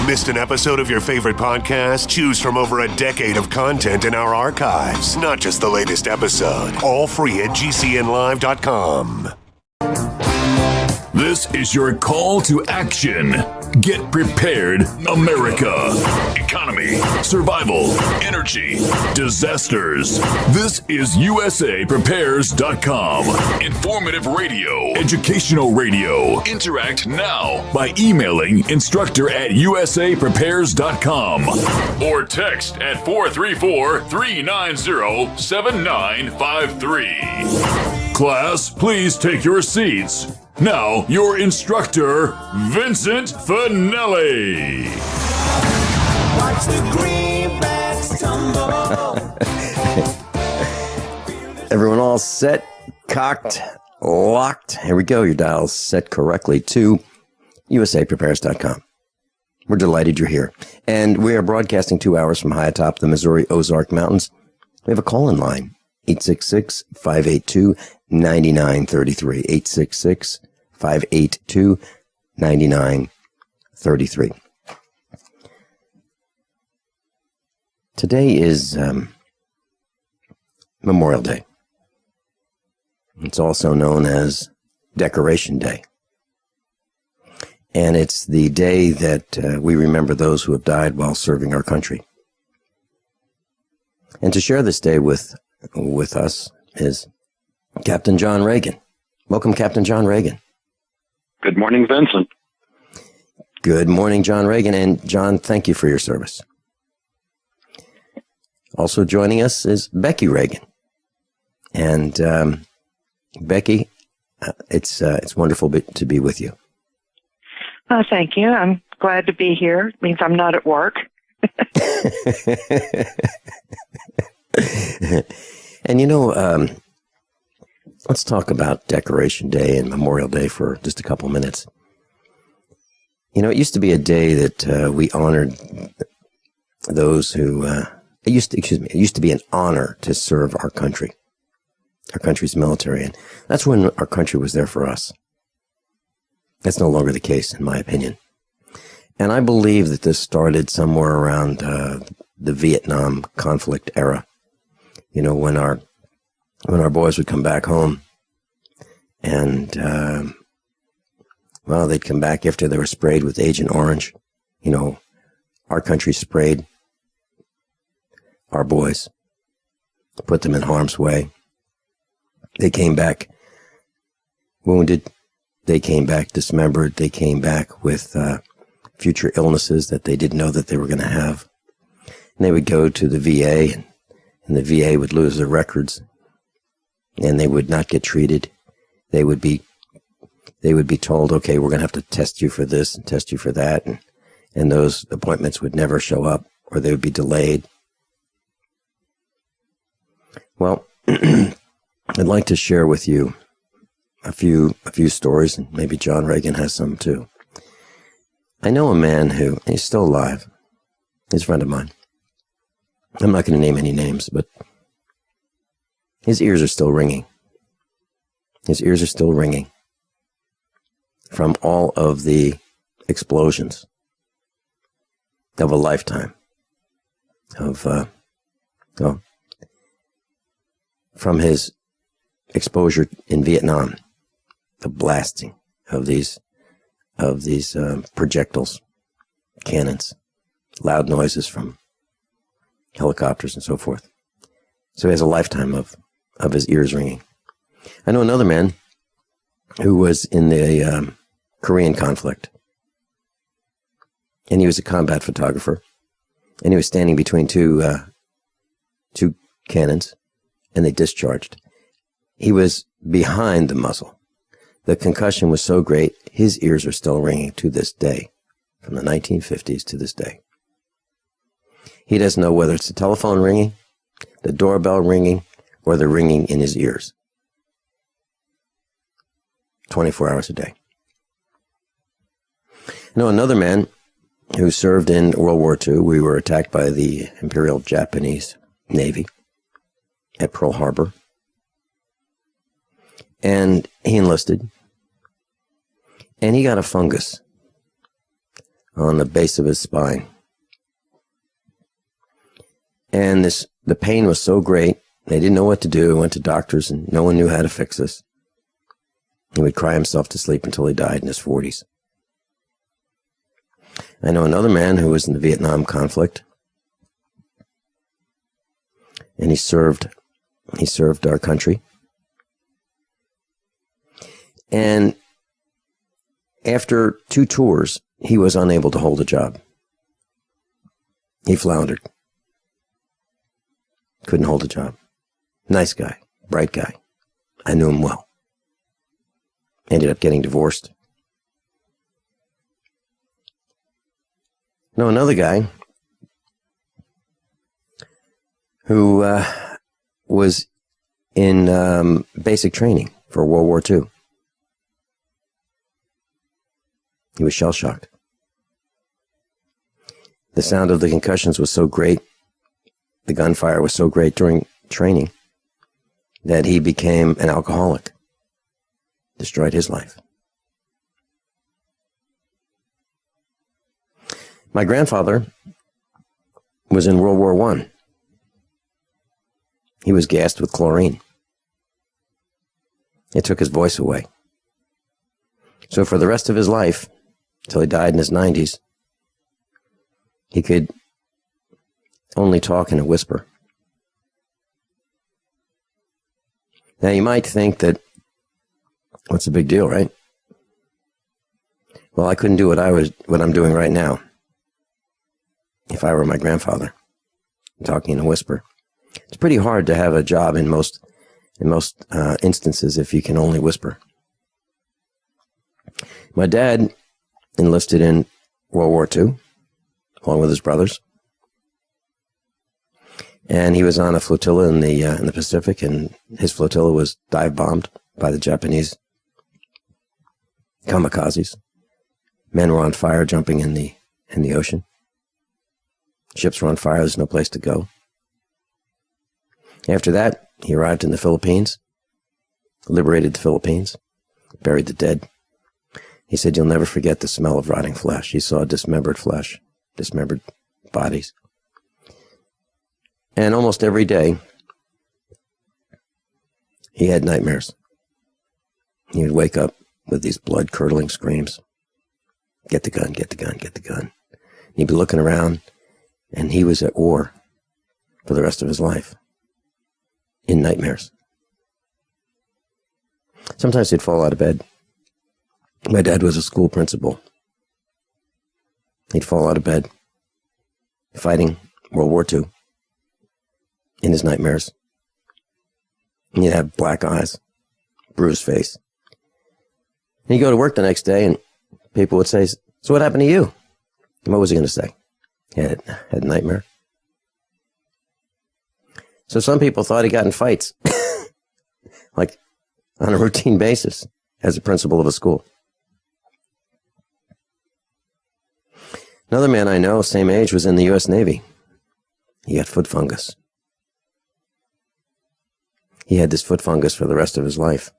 Missed an episode of your favorite podcast? Choose from over a decade of content in our archives, not just the latest episode. All free at gcnlive.com. This is your call to action. Get prepared, America. Economy, survival, energy, disasters. This is USAPrepares.com. Informative radio, educational radio. Interact now by emailing instructor@USAPrepares.com or text at 434-390-7953. Class, please take your seats. Now, your instructor, Vincent Finelli. Watch the greenbacks tumble. Everyone all set, cocked, locked. Here we go. Your dial's set correctly to USAPrepares.com. We're delighted you're here. And we are broadcasting 2 hours from high atop the Missouri Ozark Mountains. We have a call-in line, 866-582-9933. 866-582-9933. Today is Memorial Day. It's also known as Decoration Day. And it's the day that we remember those who have died while serving our country. And to share this day with us is Captain John Regan. Welcome, Captain John Regan. Good morning, Vincent. Good morning, John Regan. And John, thank you for your service. Also joining us is Becky Regan. And Becky, it's wonderful to be with you. Thank you. I'm glad to be here. It means I'm not at work. And let's talk about Decoration Day and Memorial Day for just a couple minutes. It used to be a day that we honored those who, it used to be an honor to serve our country, our country's military. And that's when our country was there for us. That's no longer the case, in my opinion. And I believe that this started somewhere around the Vietnam conflict era. When our boys would come back home, and they'd come back after they were sprayed with Agent Orange. Our country sprayed our boys, put them in harm's way. They came back wounded. They came back dismembered. They came back with future illnesses that they didn't know that they were going to have. And they would go to the VA, and the VA would lose their records, and they would not get treated. They would be told, okay, we're going to have to test you for this and test you for that, and those appointments would never show up, or they would be delayed. Well, I'd like to share with you a few stories, and maybe John Regan has some too. I know a man who, he's still alive. He's a friend of mine. I'm not going to name any names, but his ears are still ringing. His ears are still ringing from all of the explosions of a lifetime from his exposure in Vietnam, the blasting of these projectiles, cannons, loud noises from helicopters and so forth. So he has a lifetime of his ears ringing. I know another man who was in the Korean conflict, and he was a combat photographer, and he was standing between two cannons, and they discharged. He was behind the muzzle. The concussion was so great, his ears are still ringing to this day, from the 1950s to this day. He doesn't know whether it's the telephone ringing, the doorbell ringing, or the ringing in his ears. 24 hours a day. I know another man who served in World War II. We were attacked by the Imperial Japanese Navy at Pearl Harbor. And he enlisted. And he got a fungus on the base of his spine. And the pain was so great, they didn't know what to do. Went to doctors, and no one knew how to fix this. He would cry himself to sleep until he died in his 40s. I know another man who was in the Vietnam conflict, and he served our country. And after 2 tours, he was unable to hold a job. He floundered. Couldn't hold a job. Nice guy, bright guy. I knew him well. Ended up getting divorced. No, another guy who was in basic training for World War II. He was shell-shocked. The sound of the concussions was so great, the gunfire was so great during training, that he became an alcoholic. Destroyed his life. My grandfather was in World War I. He was gassed with chlorine. It took his voice away. So for the rest of his life, till he died in his 90s, he could only talk in a whisper. Now you might think that, what's the big deal, right? Well, I couldn't do what I'm doing right now if I were my grandfather, talking in a whisper. It's pretty hard to have a job in most instances if you can only whisper. My dad enlisted in World War II, along with his brothers. And he was on a flotilla in the Pacific, and his flotilla was dive bombed by the Japanese kamikazes. Men were on fire, jumping in the ocean. Ships were on fire. There's no place to go. After that, he arrived in the Philippines, liberated the Philippines, buried the dead. He said, "You'll never forget the smell of rotting flesh." He saw dismembered flesh, dismembered bodies. And almost every day, he had nightmares. He would wake up with these blood-curdling screams. Get the gun, get the gun, get the gun. And he'd be looking around, and he was at war for the rest of his life, in nightmares. Sometimes he'd fall out of bed. My dad was a school principal. He'd fall out of bed, fighting World War II, in his nightmares. And he'd have black eyes, bruised face. And he'd go to work the next day, and people would say, "So what happened to you?" And what was he going to say? He had a nightmare. So some people thought he got in fights, like on a routine basis, as a principal of a school. Another man I know, same age, was in the U.S. Navy. He got foot fungus. He had this foot fungus for the rest of his life.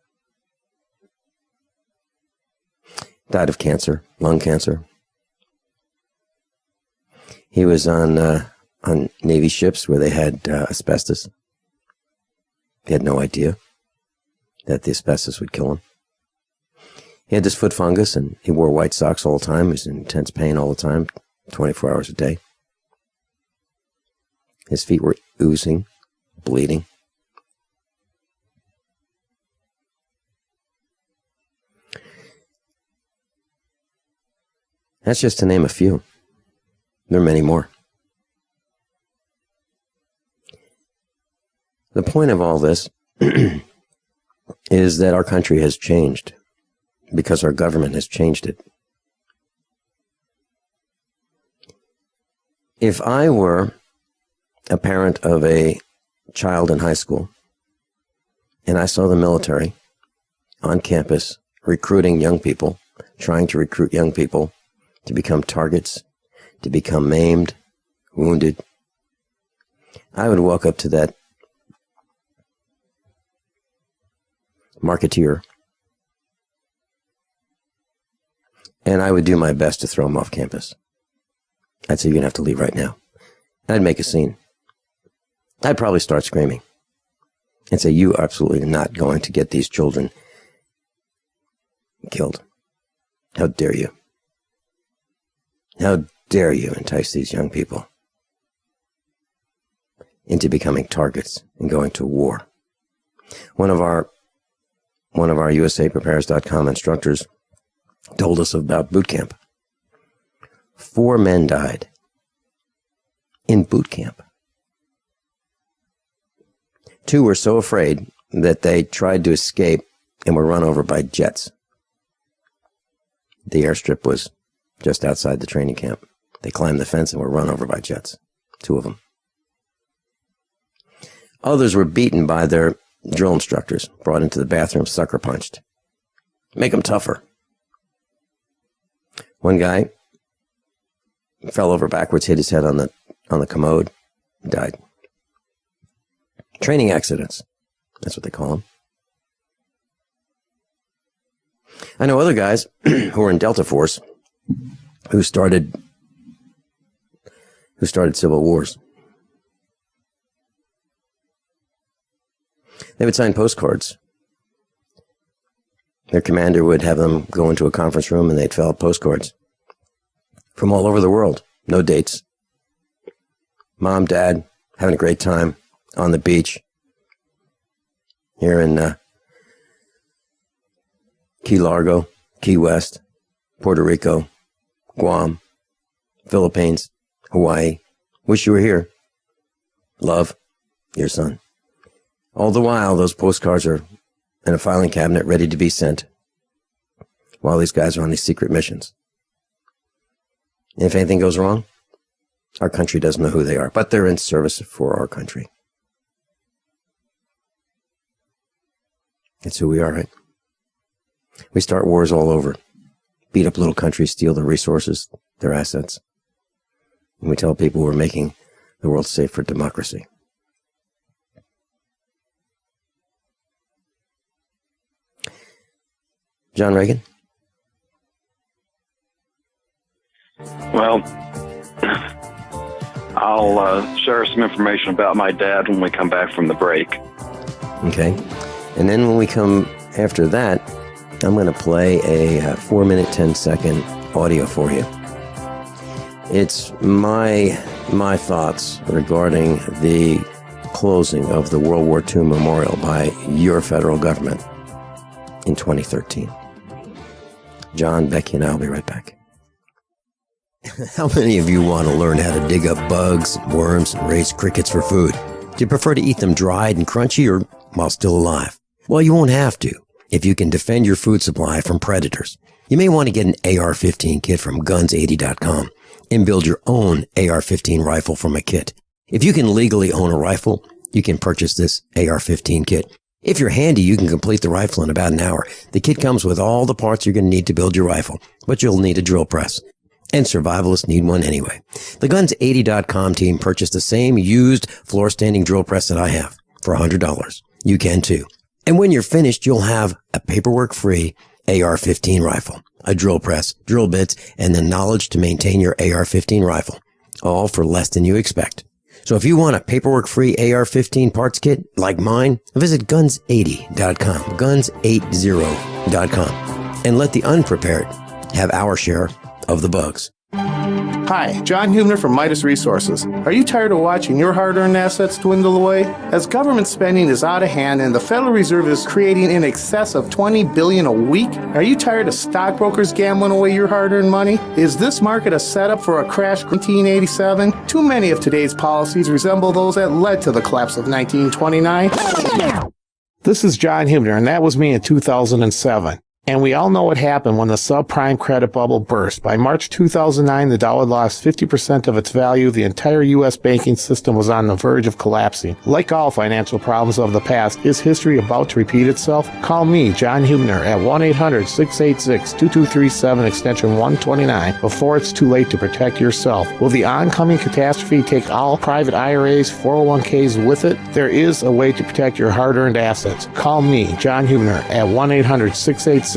Died of cancer, lung cancer. He was on Navy ships where they had asbestos. He had no idea that the asbestos would kill him. He had this foot fungus, and he wore white socks all the time. He was in intense pain all the time, 24 hours a day. His feet were oozing, bleeding. That's just to name a few. There are many more. The point of all this is that our country has changed because our government has changed it. If I were a parent of a child in high school and I saw the military on campus recruiting young people, trying to recruit young people to become targets, to become maimed, wounded, I would walk up to that marketeer and I would do my best to throw him off campus. I'd say you're going to have to leave right now. I'd make a scene. I'd probably start screaming and say, you are absolutely not going to get these children killed. How dare you? How dare you entice these young people into becoming targets and going to war? One of our USAPrepares.com instructors told us about boot camp. 4 men died in boot camp. 2 were so afraid that they tried to escape and were run over by jets. The airstrip was just outside the training camp. They climbed the fence and were run over by jets. 2 of them. Others were beaten by their drill instructors, brought into the bathroom, sucker punched. Make them tougher. One guy fell over backwards, hit his head on the commode, died. Training accidents. That's what they call them. I know other guys who were in Delta Force who started civil wars. They would sign postcards. Their commander would have them go into a conference room and they'd fill out postcards from all over the world. No dates. Mom, Dad, having a great time on the beach here in Key Largo, Key West, Puerto Rico, Guam, Philippines, Hawaii. Wish you were here. Love, your son. All the while, those postcards are in a filing cabinet ready to be sent while these guys are on these secret missions. And if anything goes wrong, our country doesn't know who they are, but they're in service for our country. It's who we are, right? We start wars all over, beat up little countries, steal their resources, their assets. And we tell people we're making the world safe for democracy. John Regan? Well, I'll share some information about my dad when we come back from the break. Okay. And then when we come after that, I'm going to play a 4-minute, 10-second audio for you. It's my thoughts regarding the closing of the World War II memorial by your federal government in 2013. John, Becky, and I'll be right back. How many of you want to learn how to dig up bugs, worms, and raise crickets for food? Do you prefer to eat them dried and crunchy or while still alive? Well, you won't have to if you can defend your food supply from predators. You may want to get an AR-15 kit from guns80.com and build your own AR-15 rifle from a kit. If you can legally own a rifle, you can purchase this AR-15 kit. If you're handy, you can complete the rifle in about an hour. The kit comes with all the parts you're going to need to build your rifle, but you'll need a drill press. And survivalists need one anyway. The Guns80.com team purchased the same used floor-standing drill press that I have for $100. You can too. And when you're finished, you'll have a paperwork-free AR-15 rifle, a drill press, drill bits, and the knowledge to maintain your AR-15 rifle, all for less than you expect. So if you want a paperwork-free AR-15 parts kit like mine, visit Guns80.com, Guns80.com, and let the unprepared have our share of the bugs. Hi, John Hubner from Midas Resources. Are you tired of watching your hard-earned assets dwindle away? As government spending is out of hand and the Federal Reserve is creating in excess of $20 billion a week, are you tired of stockbrokers gambling away your hard-earned money? Is this market a setup for a crash in 1987? Too many of today's policies resemble those that led to the collapse of 1929. This is John Hubner, and that was me in 2007. And we all know what happened when the subprime credit bubble burst. By March 2009, the dollar lost 50% of its value. The entire U.S. banking system was on the verge of collapsing. Like all financial problems of the past, is history about to repeat itself? Call me, John Hubner, at 1-800-686-2237, extension 129, before it's too late to protect yourself. Will the oncoming catastrophe take all private IRAs, 401ks with it? There is a way to protect your hard-earned assets. Call me, John Hubner, at 1-800-686-2237,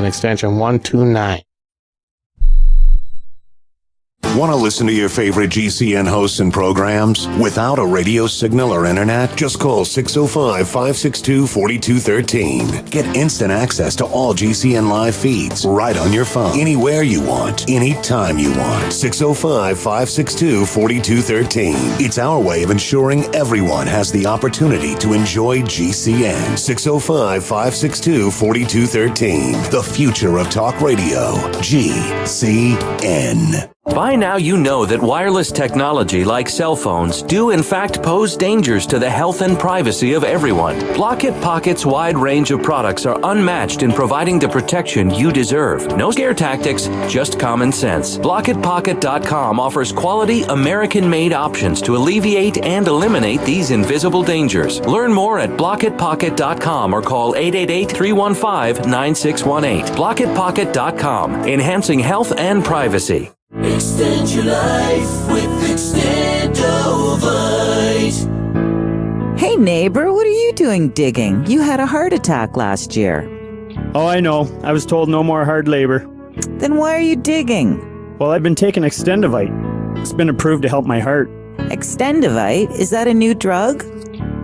extension 129. Want to listen to your favorite GCN hosts and programs without a radio signal or internet? Just call 605-562-4213. Get instant access to all GCN live feeds right on your phone, anywhere you want, anytime you want. 605-562-4213. It's our way of ensuring everyone has the opportunity to enjoy GCN. 605-562-4213. The future of talk radio. GCN. By now you know that wireless technology like cell phones do in fact pose dangers to the health and privacy of everyone. Block-It Pocket's wide range of products are unmatched in providing the protection you deserve. No scare tactics, just common sense. BlockItPocket.com offers quality American-made options to alleviate and eliminate these invisible dangers. Learn more at BlockItPocket.com or call 888-315-9618. BlockItPocket.com, enhancing health and privacy. Extend your life with Extendovite. Hey neighbor, what are you doing digging? You had a heart attack last year. Oh, I know. I was told no more hard labor. Then why are you digging? Well, I've been taking Extendovite. It's been approved to help my heart. Extendovite? Is that a new drug?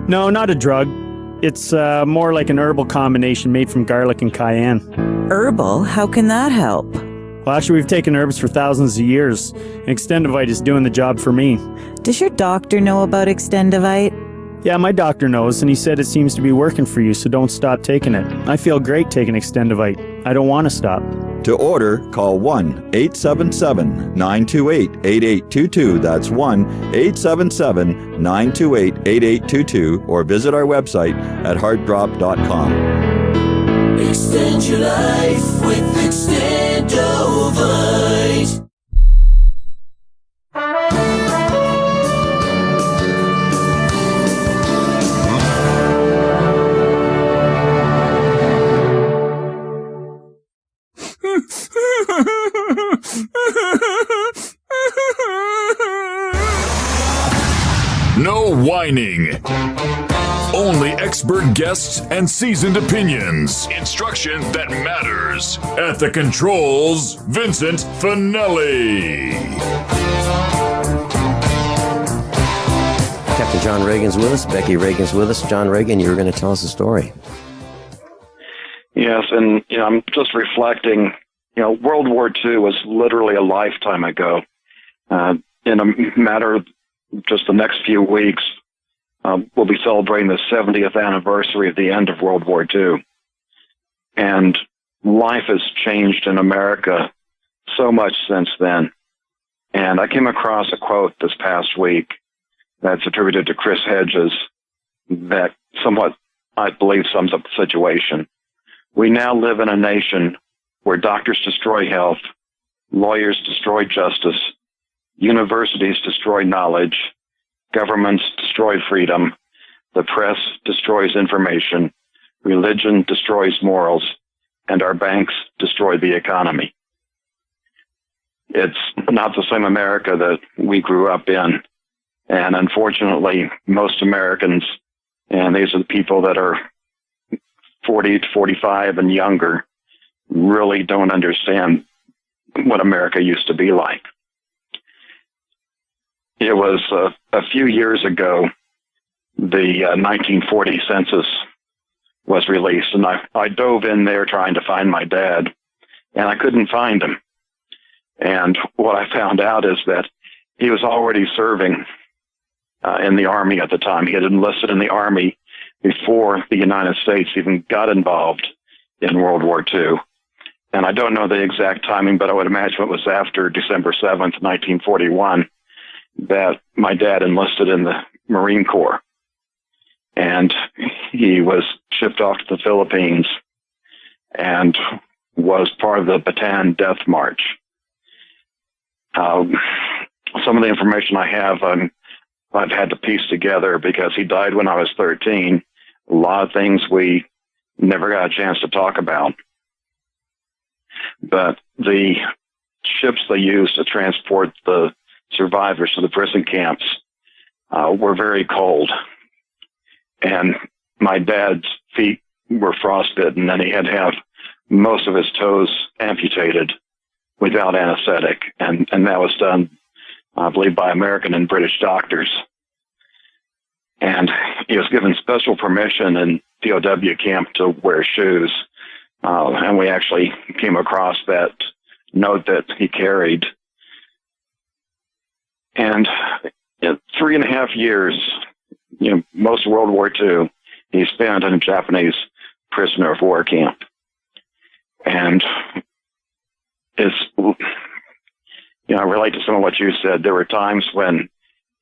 No, not a drug. It's more like an herbal combination made from garlic and cayenne. Herbal? How can that help? Well, actually, we've taken herbs for thousands of years, and Extendovite is doing the job for me. Does your doctor know about Extendovite? Yeah, my doctor knows, and he said it seems to be working for you, so don't stop taking it. I feel great taking Extendovite. I don't want to stop. To order, call 1-877-928-8822. That's 1-877-928-8822, or visit our website at heartdrop.com. Extend your life with Extendovite. No whining. Only expert guests and seasoned opinions. Instruction that matters. At the controls, Vincent Finelli. Captain John Regan's with us. Becky Regan's with us. John Regan, you were going to tell us a story. Yes, and I'm just reflecting. World War II was literally a lifetime ago. In a matter of just the next few weeks, we'll be celebrating the 70th anniversary of the end of World War II. And life has changed in America so much since then. And I came across a quote this past week that's attributed to Chris Hedges that somewhat, I believe, sums up the situation. We now live in a nation where doctors destroy health, lawyers destroy justice, universities destroy knowledge, governments destroy freedom, the press destroys information, religion destroys morals, and our banks destroy the economy. It's not the same America that we grew up in. And unfortunately, most Americans, and these are the people that are 40 to 45 and younger, really don't understand what America used to be like. It was a few years ago, the 1940 census was released, and I dove in there trying to find my dad, and I couldn't find him. And what I found out is that he was already serving in the Army at the time. He had enlisted in the Army before the United States even got involved in World War II. And I don't know the exact timing, but I would imagine it was after December 7th, 1941, that my dad enlisted in the Marine Corps. And he was shipped off to the Philippines and was part of the Bataan Death March. Some of the information I have, I've had to piece together because he died when I was 13. A lot of things we never got a chance to talk about. But the ships they used to transport the survivors to the prison camps were very cold. And my dad's feet were frostbitten, and he had to have most of his toes amputated without anesthetic. And that was done, I believe, by American and British doctors. And he was given special permission in POW camp to wear shoes. And we actually came across that note that he carried. And in 3.5 years, most of World War II, he spent in a Japanese prisoner of war camp. And I relate to some of what you said. There were times when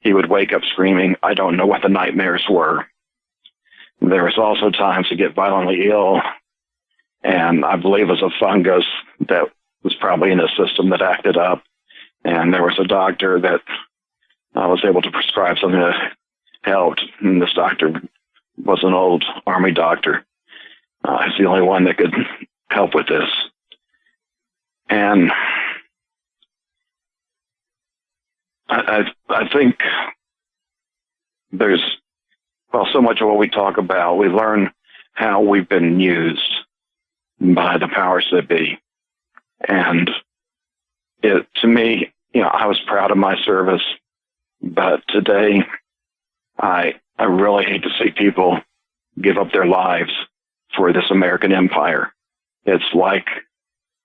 he would wake up screaming, "I don't know what the nightmares were." There was also times to get violently ill, and I believe it was a fungus that was probably in his system that acted up. And there was a doctor that was able to prescribe something that helped. And this doctor was an old Army doctor. He's the only one that could help with this. And I think there's, so much of what we talk about, we learn how we've been used by the powers that be. And to me, I was proud of my service, but today I really hate to see people give up their lives for this American empire. It's like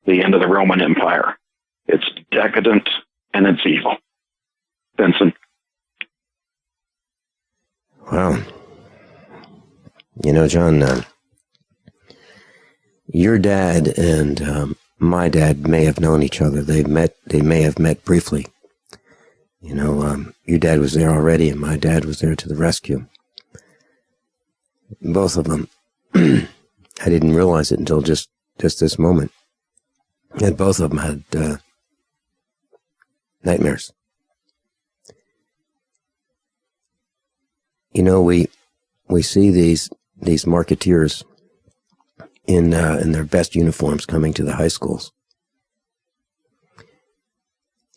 the end of the Roman Empire. It's decadent and it's evil. Vincent. Wow. John, your dad and my dad may have known each other. They may have met briefly. Your dad was there already, and my dad was there to the rescue. Both of them. I didn't realize it until just this moment. And both of them had nightmares. We see these marketeers in their best uniforms coming to the high schools,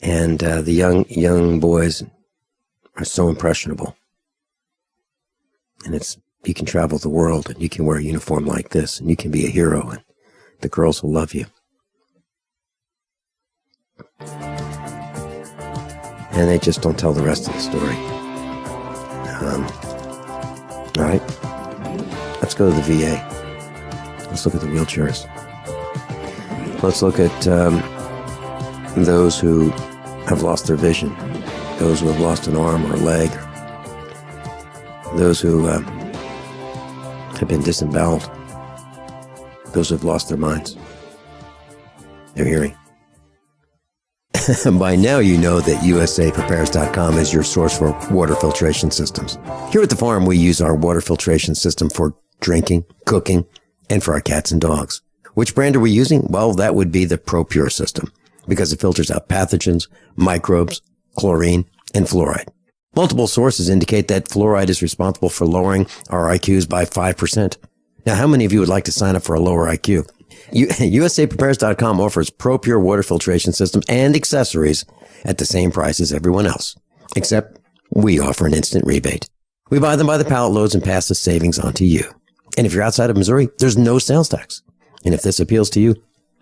and the young boys are so impressionable. And you can travel the world, and you can wear a uniform like this, and you can be a hero, and the girls will love you. And they just don't tell the rest of the story. All right, let's go to the VA. Let's look at the wheelchairs. Let's look at those who have lost their vision, those who have lost an arm or a leg, those who have been disemboweled, those who have lost their minds, their hearing. By now you know that USAPrepares.com is your source for water filtration systems. Here at the farm, we use our water filtration system for drinking, cooking, and for our cats and dogs. Which brand are we using? Well, that would be the ProPure system, because it filters out pathogens, microbes, chlorine, and fluoride. Multiple sources indicate that fluoride is responsible for lowering our IQs by 5%. Now, how many of you would like to sign up for a lower IQ? USAPrepares.com offers ProPure water filtration systems and accessories at the same price as everyone else, except we offer an instant rebate. We buy them by the pallet loads and pass the savings on to you. And if you're outside of Missouri, there's no sales tax. And if this appeals to you,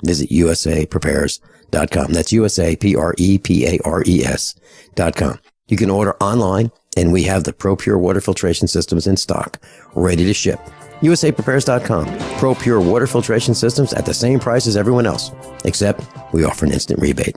visit USAPrepares.com. That's USAPrepares.com. You can order online, and we have the ProPure water filtration systems in stock, ready to ship. USAPrepares.com. ProPure water filtration systems at the same price as everyone else, except we offer an instant rebate.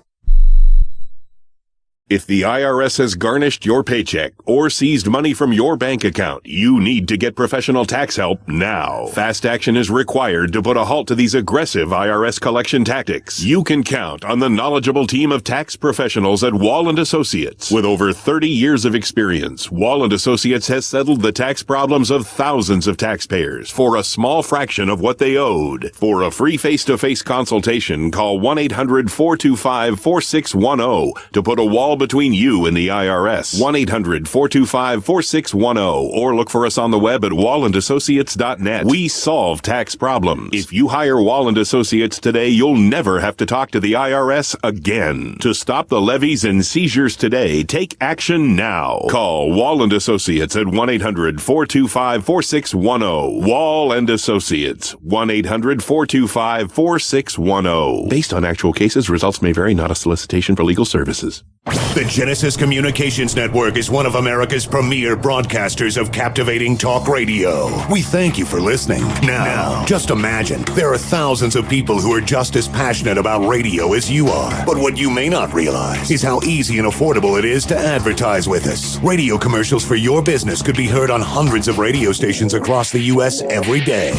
If the IRS has garnished your paycheck or seized money from your bank account, you need to get professional tax help now. Fast action is required to put a halt to these aggressive IRS collection tactics. You can count on the knowledgeable team of tax professionals at Wall & Associates. With over 30 years of experience, Wall & Associates has settled the tax problems of thousands of taxpayers for a small fraction of what they owed. For a free face-to-face consultation, call 1-800-425-4610 to put a wall between you and the IRS. 1-800-425-4610 or look for us on the web at wallandassociates.net. We solve tax problems. If you hire Walland Associates today, you'll never have to talk to the IRS again. To stop the levies and seizures today, take action now. Call Walland Associates at 1-800-425-4610. Wall and Associates, 1-800-425-4610. Based on actual cases, results may vary, not a solicitation for legal services. The Genesis Communications Network is one of America's premier broadcasters of captivating talk radio. We thank you for listening. Now, just imagine, there are thousands of people who are just as passionate about radio as you are. But what you may not realize is how easy and affordable it is to advertise with us. Radio commercials for your business could be heard on hundreds of radio stations across the U.S. every day.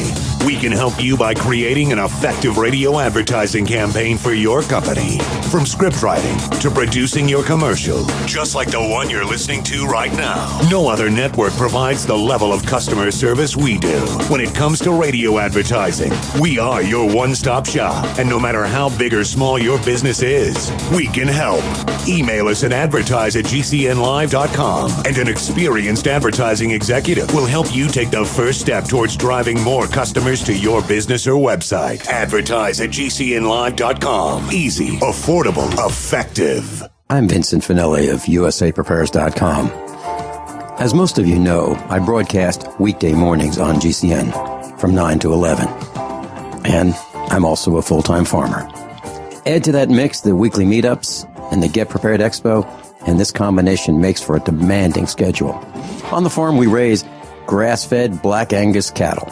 We can help you by creating an effective radio advertising campaign for your company. From script writing to producing your commercial, just like the one you're listening to right now. No other network provides the level of customer service we do. When it comes to radio advertising, we are your one-stop shop. And no matter how big or small your business is, we can help. Email us at advertise@gcnlive.com and an experienced advertising executive will help you take the first step towards driving more customers to your business or website. Advertise@gcnlive.com. Easy, affordable, effective. I'm Vincent Finelli of USAPrepares.com. As most of you know, I broadcast weekday mornings on GCN from 9 to 11. And I'm also a full-time farmer. Add to that mix the weekly meetups and the Get Prepared Expo, and this combination makes for a demanding schedule. On the farm, we raise grass-fed Black Angus cattle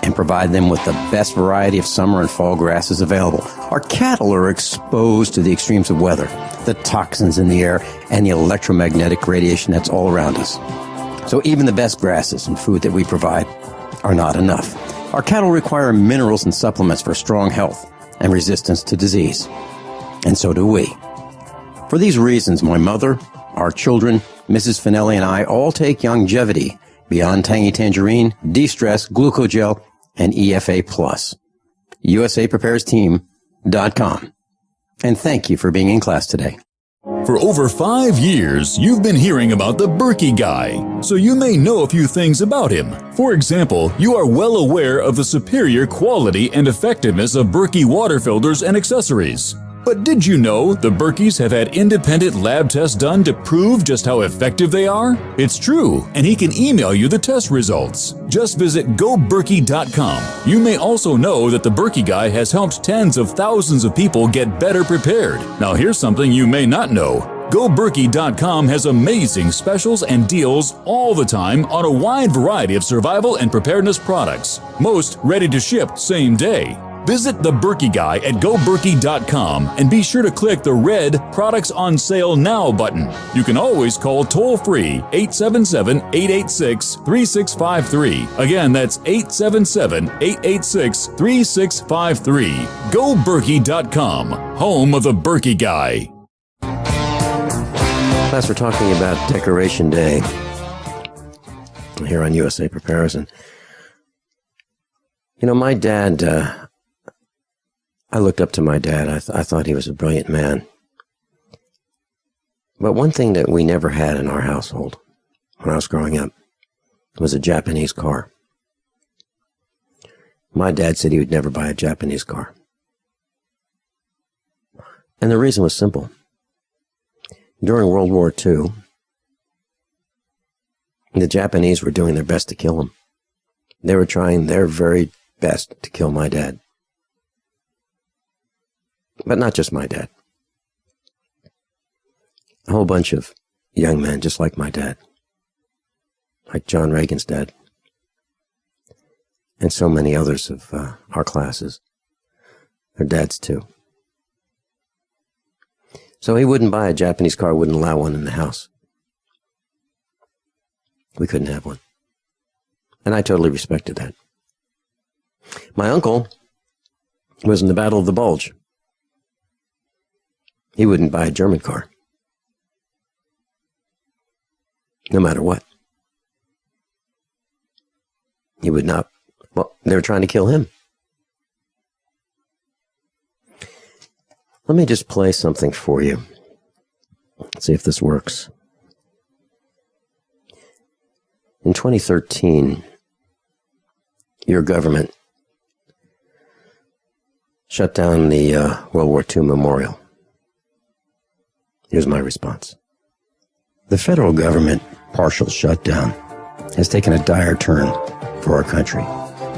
and provide them with the best variety of summer and fall grasses available. Our cattle are exposed to the extremes of weather, the toxins in the air, and the electromagnetic radiation that's all around us. So even the best grasses and food that we provide are not enough. Our cattle require minerals and supplements for strong health and resistance to disease. And so do we. For these reasons, my mother, our children, Mrs. Finelli, and I all take Longevity, Beyond Tangy Tangerine, De-Stress, Glucogel, and EFA+. USAPreparesTeam.com. And thank you for being in class today. For over 5 years, you've been hearing about the Berkey guy, so you may know a few things about him. For example, you are well aware of the superior quality and effectiveness of Berkey water filters and accessories. But did you know the Berkeys have had independent lab tests done to prove just how effective they are? It's true, and he can email you the test results. Just visit goberkey.com. You may also know that the Berkey guy has helped tens of thousands of people get better prepared. Now here's something you may not know. GoBerkey.com has amazing specials and deals all the time on a wide variety of survival and preparedness products, most ready to ship same day. Visit the Berkey Guy at goberkey.com and be sure to click the red Products on Sale Now button. You can always call toll-free 877-886-3653. Again, that's 877-886-3653. GoBerkey.com, home of the Berkey Guy. Class, we're talking about Decoration Day here on USA Prepares. And, you know, my dad, I looked up to my dad. I thought he was a brilliant man. But one thing that we never had in our household when I was growing up was a Japanese car. My dad said he would never buy a Japanese car. And the reason was simple. During World War II, the Japanese were doing their best to kill him. They were trying their very best to kill my dad. But not just my dad. A whole bunch of young men just like my dad. Like John Reagan's dad. And so many others of our classes. Their dads too. So he wouldn't buy a Japanese car, wouldn't allow one in the house. We couldn't have one. And I totally respected that. My uncle was in the Battle of the Bulge. He wouldn't buy a German car. No matter what. He would not. Well, they were trying to kill him. Let me just play something for you. Let's see if this works. In 2013, your government shut down the World War II memorial. Here's my response. The federal government partial shutdown has taken a dire turn for our country.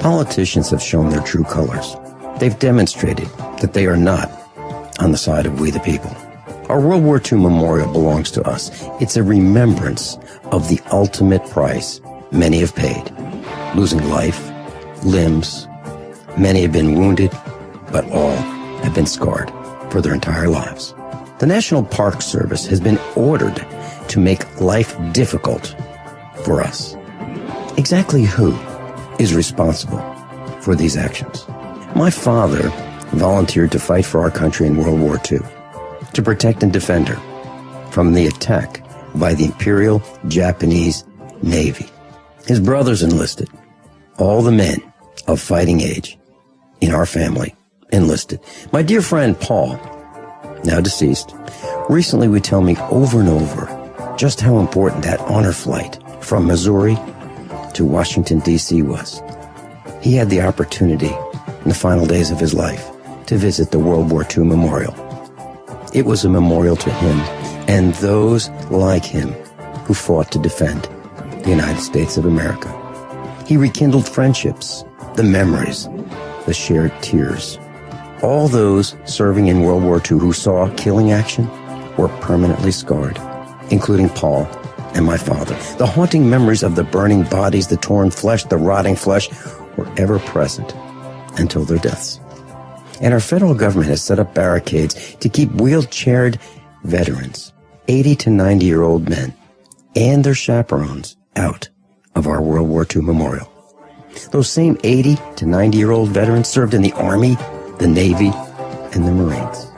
Politicians have shown their true colors. They've demonstrated that they are not on the side of we the people. Our World War II memorial belongs to us. It's a remembrance of the ultimate price many have paid, losing life, limbs. Many have been wounded, but all have been scarred for their entire lives. The National Park Service has been ordered to make life difficult for us. Exactly who is responsible for these actions? My father volunteered to fight for our country in World War II, to protect and defend her from the attack by the Imperial Japanese Navy. His brothers enlisted. All the men of fighting age in our family enlisted. My dear friend Paul, now deceased, recently would tell me over and over just how important that honor flight from Missouri to Washington, D.C. was. He had the opportunity in the final days of his life to visit the World War II memorial. It was a memorial to him and those like him who fought to defend the United States of America. He rekindled friendships, the memories, the shared tears. All those serving in World War II who saw killing action were permanently scarred, including Paul and my father. The haunting memories of the burning bodies, the torn flesh, the rotting flesh were ever present until their deaths. And our federal government has set up barricades to keep wheelchaired veterans, 80 to 90-year-old men, and their chaperones out of our World War II memorial. Those same 80 to 90-year-old veterans served in the Army, the Navy, and the Marines.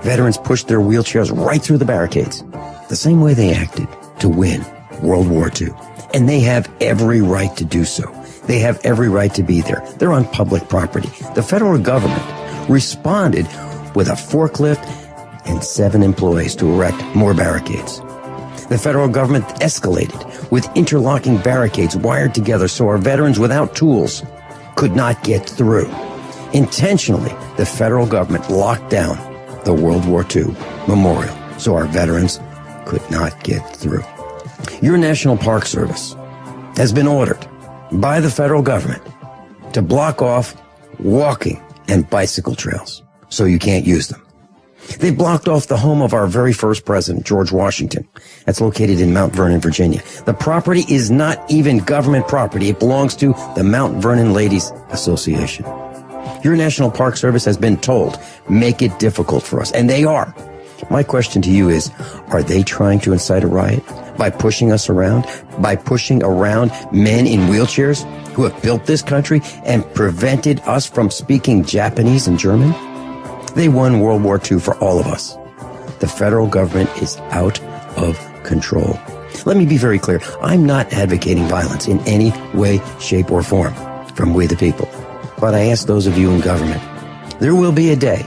Veterans pushed their wheelchairs right through the barricades, the same way they acted to win World War II. And they have every right to do so. They have every right to be there. They're on public property. The federal government responded with a forklift and 7 employees to erect more barricades. The federal government escalated with interlocking barricades wired together so our veterans without tools could not get through. Intentionally, the federal government locked down the World War II memorial so our veterans could not get through. Your National Park Service has been ordered by the federal government to block off walking and bicycle trails so you can't use them. They blocked off the home of our very first president, George Washington. That's located in Mount Vernon, Virginia. The property is not even government property. It belongs to the Mount Vernon Ladies Association. Your National Park Service has been told, make it difficult for us. And they are. My question to you is, are they trying to incite a riot by pushing us around? By pushing around men in wheelchairs who have built this country and prevented us from speaking Japanese and German? They won World War II for all of us. The federal government is out of control. Let me be very clear. I'm not advocating violence in any way, shape, or form from we the people. But I ask those of you in government, there will be a day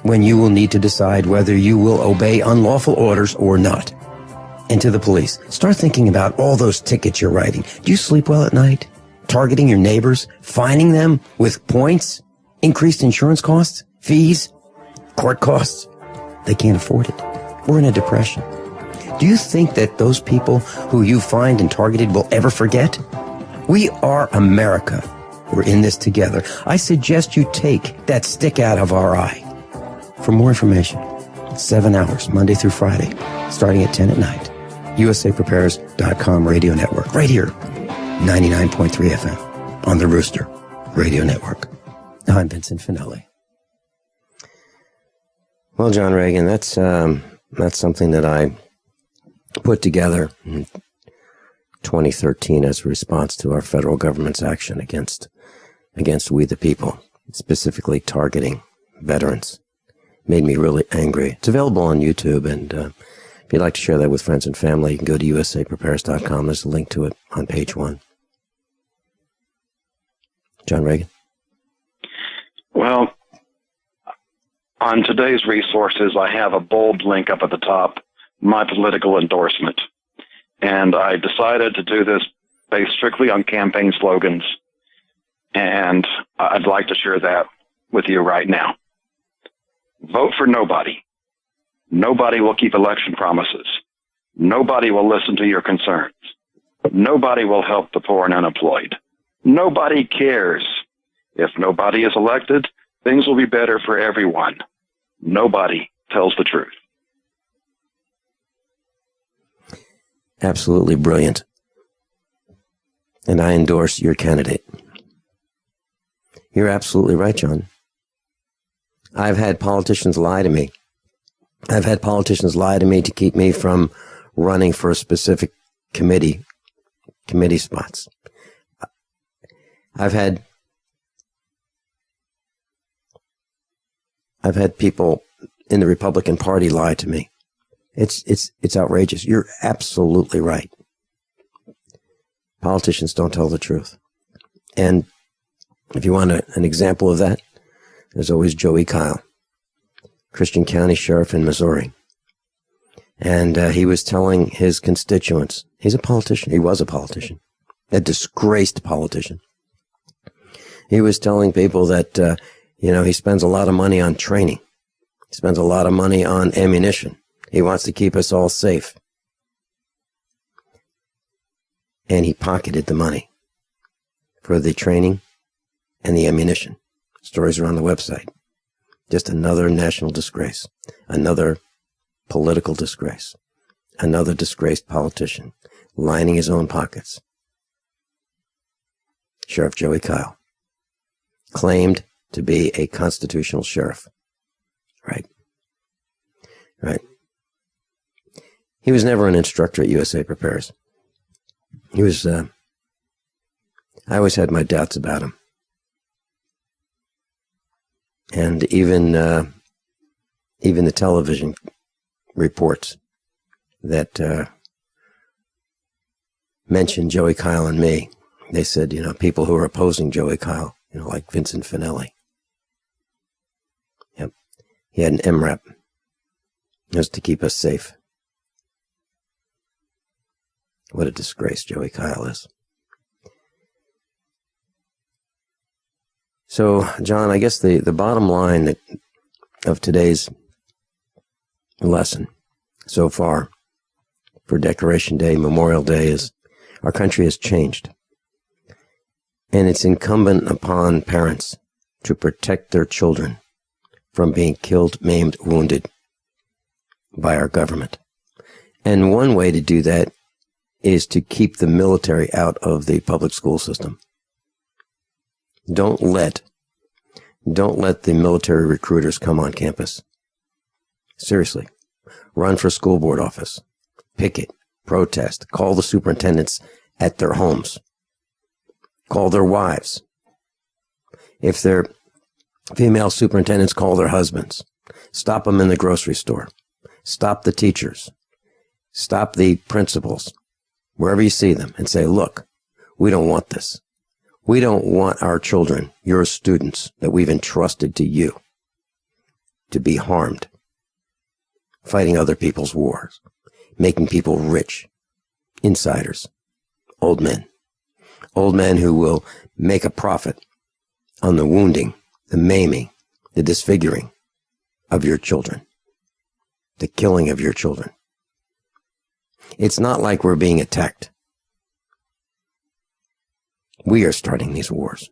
when you will need to decide whether you will obey unlawful orders or not. And to the police, start thinking about all those tickets you're writing. Do you sleep well at night? Targeting your neighbors? Fining them with points? Increased insurance costs? Fees? Court costs? They can't afford it. We're in a depression. Do you think that those people who you fined and targeted will ever forget? We are America. We're in this together. I suggest you take that stick out of our eye. For more information, 7 hours, Monday through Friday, starting at 10 at night. USAPrepares.com radio network. Right here, 99.3 FM on the Rooster Radio Network. I'm Vincent Finelli. Well, John Regan, that's something that I put together in 2013 as a response to our federal government's action against we the people, specifically targeting veterans. Made me really angry. It's available on YouTube, and if you'd like to share that with friends and family, you can go to usaprepares.com. There's a link to it on page 1. John Regan? Well, on today's resources, I have a bold link up at the top my political endorsement. And I decided to do this based strictly on campaign slogans. And I'd like to share that with you right now. Vote for nobody. Nobody will keep election promises. Nobody will listen to your concerns. Nobody will help the poor and unemployed. Nobody cares. If nobody is elected, things will be better for everyone. Nobody tells the truth. Absolutely brilliant. And I endorse your candidate. You're absolutely right, John. I've had politicians lie to me. I've had politicians lie to me to keep me from running for a specific committee spots. I've had people in the Republican Party lie to me. It's outrageous. You're absolutely right. Politicians don't tell the truth. And if you want an example of that, there's always Joey Kyle, Christian County Sheriff in Missouri. And he was telling his constituents, he's a politician. He was a politician, a disgraced politician. He was telling people that, he spends a lot of money on training. He spends a lot of money on ammunition. He wants to keep us all safe. And he pocketed the money for the training and the ammunition. Stories are on the website. Just another national disgrace. Another political disgrace. Another disgraced politician lining his own pockets. Sheriff Joey Kyle claimed to be a constitutional sheriff. Right. He was never an instructor at USA Prepares. He was, I always had my doubts about him. And even the television reports that mentioned Joey Kyle and me, they said, people who are opposing Joey Kyle, like Vincent Finelli. Yep. He had an MRAP. It was to keep us safe. What a disgrace Joey Kyle is. So, John, I guess the bottom line of today's lesson so far for Decoration Day, Memorial Day, is our country has changed. And it's incumbent upon parents to protect their children from being killed, maimed, wounded by our government. And one way to do that is to keep the military out of the public school system. Don't let the military recruiters come on campus. Seriously. Run for school board office. Picket. Protest. Call the superintendents at their homes. Call their wives. If they're female superintendents, call their husbands. Stop them in the grocery store. Stop the teachers. Stop the principals. Wherever you see them, and say, look, we don't want this. We don't want our children, your students that we've entrusted to you, to be harmed, fighting other people's wars, making people rich, insiders, old men who will make a profit on the wounding, the maiming, the disfiguring of your children, the killing of your children. It's not like we're being attacked. We are starting these wars.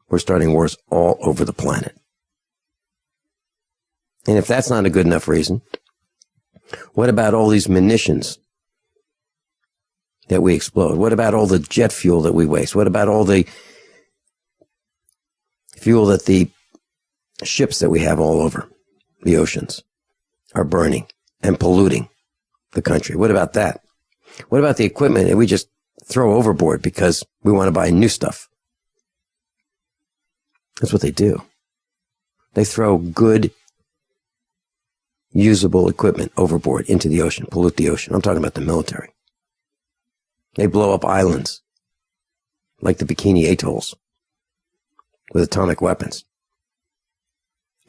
We're starting wars all over the planet. And if that's not a good enough reason, what about all these munitions that we explode? What about all the jet fuel that we waste? What about all the fuel that the ships that we have all over the oceans are burning and polluting the country? What about that? What about the equipment that we just throw overboard because we want to buy new stuff? That's what they do. They throw good, usable equipment overboard into the ocean, pollute the ocean. I'm talking about the military. They blow up islands like the Bikini Atolls with atomic weapons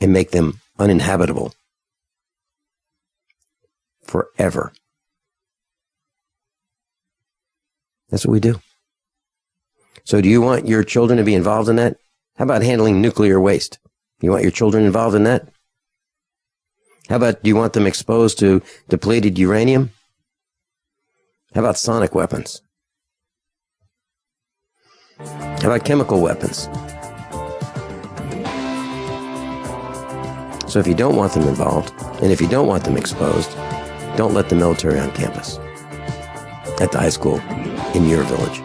and make them uninhabitable forever. That's what we do. So do you want your children to be involved in that? How about handling nuclear waste? You want your children involved in that? How about, do you want them exposed to depleted uranium? How about sonic weapons? How about chemical weapons? So if you don't want them involved, and if you don't want them exposed, don't let the military on campus at the high school in your village.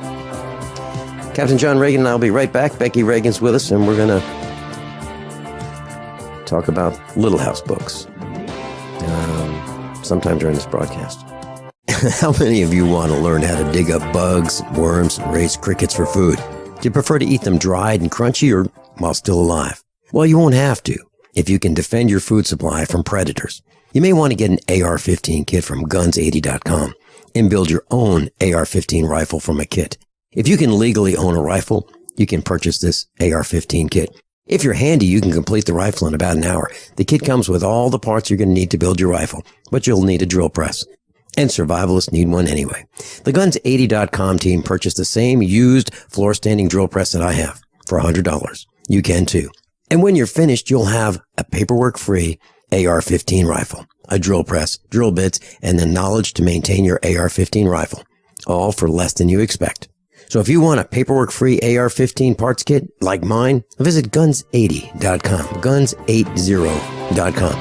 Captain John Regan and I'll be right back. Becky Regan's with us, and we're going to talk about Little House books sometime during this broadcast. How many of you want to learn how to dig up bugs, worms, and raise crickets for food? Do you prefer to eat them dried and crunchy or while still alive? Well, you won't have to if you can defend your food supply from predators. You may want to get an AR-15 kit from guns80.com and build your own AR-15 rifle from a kit. If you can legally own a rifle, you can purchase this AR-15 kit. If you're handy, you can complete the rifle in about an hour. The kit comes with all the parts you're going to need to build your rifle, but you'll need a drill press. And survivalists need one anyway. The Guns80.com team purchased the same used floor-standing drill press that I have for $100. You can too. And when you're finished, you'll have a paperwork-free AR-15 rifle, a drill press, drill bits, and the knowledge to maintain your AR-15 rifle, all for less than you expect. So if you want a paperwork-free AR-15 parts kit like mine, visit Guns80.com, Guns80.com,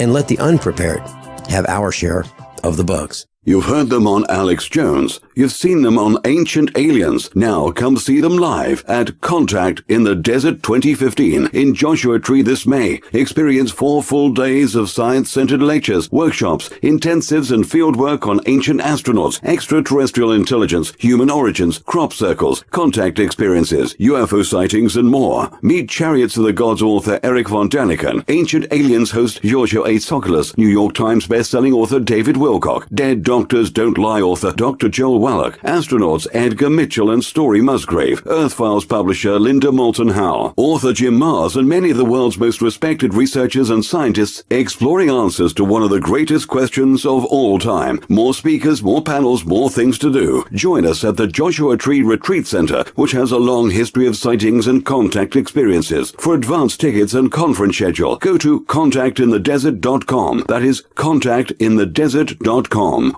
and let the unprepared have our share of the bugs. You've heard them on Alex Jones. You've seen them on Ancient Aliens. Now come see them live at Contact in the Desert 2015 in Joshua Tree this May. Experience 4 full days of science-centered lectures, workshops, intensives, and fieldwork on ancient astronauts, extraterrestrial intelligence, human origins, crop circles, contact experiences, UFO sightings, and more. Meet Chariots of the Gods author Eric von Daniken, Ancient Aliens host Giorgio A. Tsoukalos, New York Times bestselling author David Wilcock, Dead Doctors Don't Lie author Dr. Joel Wallach, astronauts Edgar Mitchell and Story Musgrave, Earth Files publisher Linda Moulton Howe, author Jim Mars, and many of the world's most respected researchers and scientists exploring answers to one of the greatest questions of all time. More speakers, more panels, more things to do. Join us at the Joshua Tree Retreat Center, which has a long history of sightings and contact experiences. For advance tickets and conference schedule, go to contactinthedesert.com. That is contactinthedesert.com.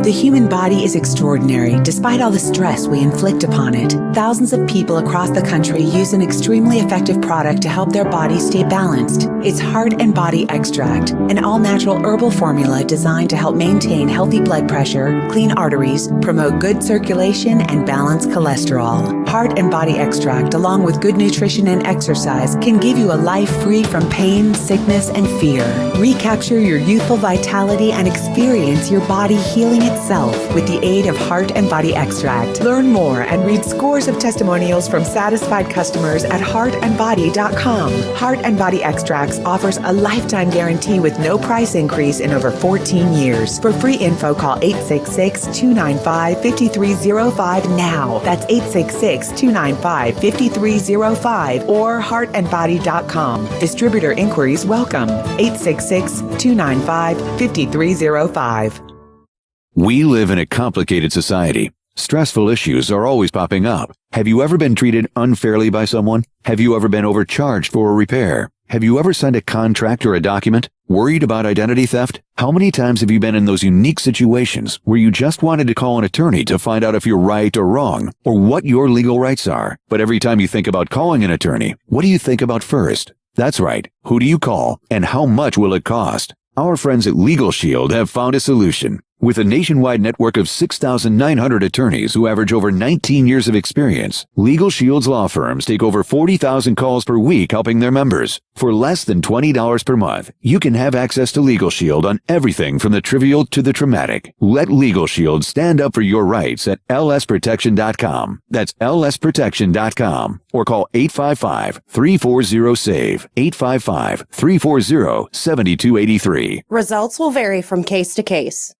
The human body is extraordinary, despite all the stress we inflict upon it. Thousands of people across the country use an extremely effective product to help their body stay balanced. It's Heart and Body Extract, an all-natural herbal formula designed to help maintain healthy blood pressure, clean arteries, promote good circulation, and balance cholesterol. Heart and Body Extract, along with good nutrition and exercise, can give you a life free from pain, sickness, and fear. Recapture your youthful vitality and experience your body healing itself with the aid of Heart and Body Extract. Learn more and read scores of testimonials from satisfied customers at heartandbody.com. Heart and Body Extracts offers a lifetime guarantee with no price increase in over 14 years. For free info, call 866-295-5305 now. That's 866-295-5305 or heartandbody.com. Distributor inquiries welcome. 866-295-5305. We live in a complicated society. Stressful issues are always popping up. Have you ever been treated unfairly by someone? Have you ever been overcharged for a repair? Have you ever signed a contract or a document? Worried about identity theft? How many times have you been in those unique situations where you just wanted to call an attorney to find out if you're right or wrong, or what your legal rights are? But every time you think about calling an attorney, what do you think about first? That's right. Who do you call, and how much will it cost? Our friends at Legal Shield have found a solution. With a nationwide network of 6,900 attorneys who average over 19 years of experience, Legal Shield's law firms take over 40,000 calls per week helping their members. For less than $20 per month, you can have access to Legal Shield on everything from the trivial to the traumatic. Let Legal Shield stand up for your rights at lsprotection.com. That's lsprotection.com. Or call 855-340-SAVE, 855-340-7283. Results will vary from case to case.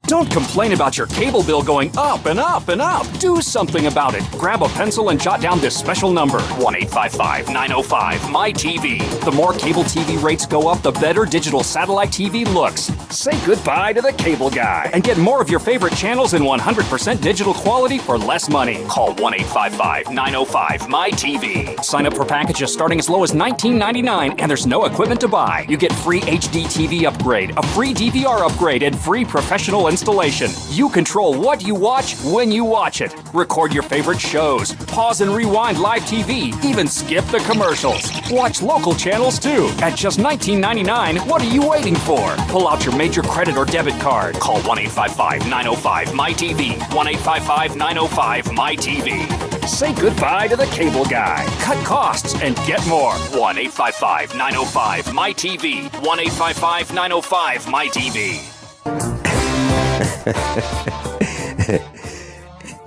Don't complain about your cable bill going up and up and up. Do something about it. Grab a pencil and jot down this special number, 1-855-905-MY-TV. The more cable TV rates go up, the better digital satellite TV looks. Say goodbye to the cable guy and get more of your favorite channels in 100% digital quality for less money. Call 1-855-905-MY-TV. Sign up for packages starting as low as $19.99, and there's no equipment to buy. You get free HD TV upgrade, a free DVR upgrade, and free professional installation. You control what you watch when you watch it. Record your favorite shows, pause and rewind live TV, even skip the commercials. Watch local channels too. At just $19.99, what are you waiting for? Pull out your major credit or debit card. Call 1-855-905-MY-TV. 1-855-905-MY-TV. Say goodbye to the cable guy. Cut costs and get more. 1-855-905-MY-TV. 1-855-905-MY-TV.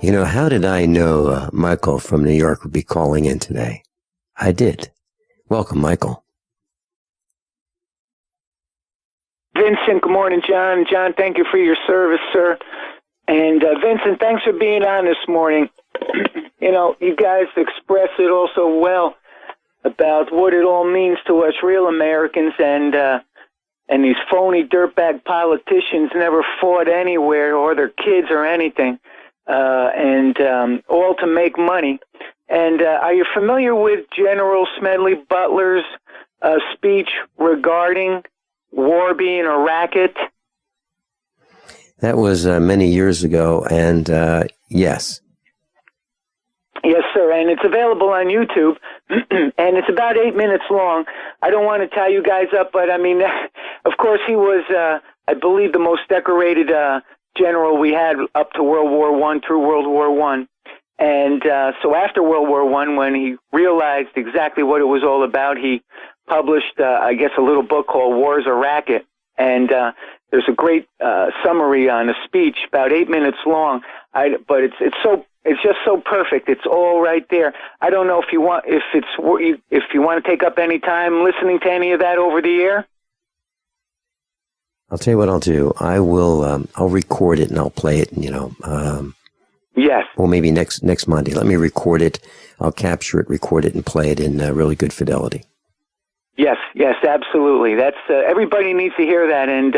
You know, how did I know Michael from New York would be calling in today? I did. Welcome, Michael. Vincent, good morning, John. John, thank you for your service, sir. And Vincent, thanks for being on this morning. You know, you guys express it all so well about what it all means to us real Americans, and these phony dirtbag politicians never fought anywhere, or their kids or anything, and all to make money. And are you familiar with General Smedley Butler's speech regarding war being a racket? That was many years ago, and yes. Yes, sir, and it's available on YouTube, and it's about 8 minutes long. I don't want to tie you guys up, but I mean, of course, he was, I believe, the most decorated general we had up to World War I through World War I. And so after World War I, when he realized exactly what it was all about, he published, I guess, a little book called War's a Racket. And there's a great summary on a speech, about 8 minutes long. But it's just so perfect. It's all right there. I don't know if you want to take up any time listening to any of that over the air. I'll tell you what I'll do. I will. I'll record it and I'll play it. Yes. Well, maybe next Monday. Let me record it. I'll capture it, record it, and play it in really good fidelity. Yes, absolutely. That's everybody needs to hear that, and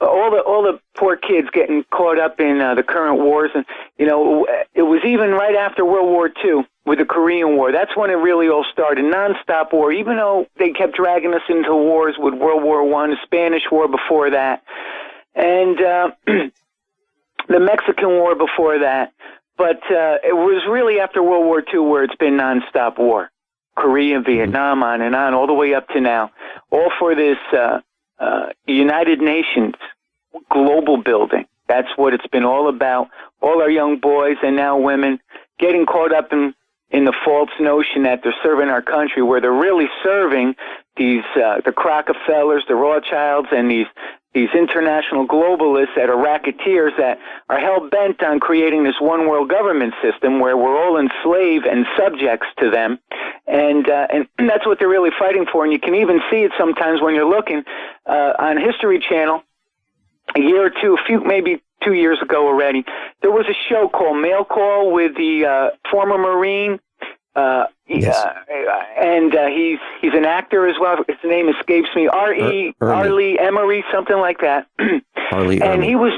all the poor kids getting caught up in the current wars, and it was even right after World War II with the Korean War. That's when it really all started, nonstop war. Even though they kept dragging us into wars with World War I, the Spanish War before that, and the Mexican War before that. But it was really after World War II where it's been nonstop war. Korea, Vietnam, on and on, all the way up to now. All for this United Nations global building. That's what it's been all about. All our young boys and now women getting caught up in the false notion that they're serving our country, where they're really serving these the Rockefellers, the Rothschilds, and these international globalists that are racketeers that are hell-bent on creating this one-world government system where we're all enslaved and subjects to them. And that's what they're really fighting for. And you can even see it sometimes when you're looking on History Channel. A year or two, maybe 2 years ago already, there was a show called Mail Call with the former Marine. Yes. And he's an actor as well. His name escapes me. Arlie Emery, something like that. Arlie and he was.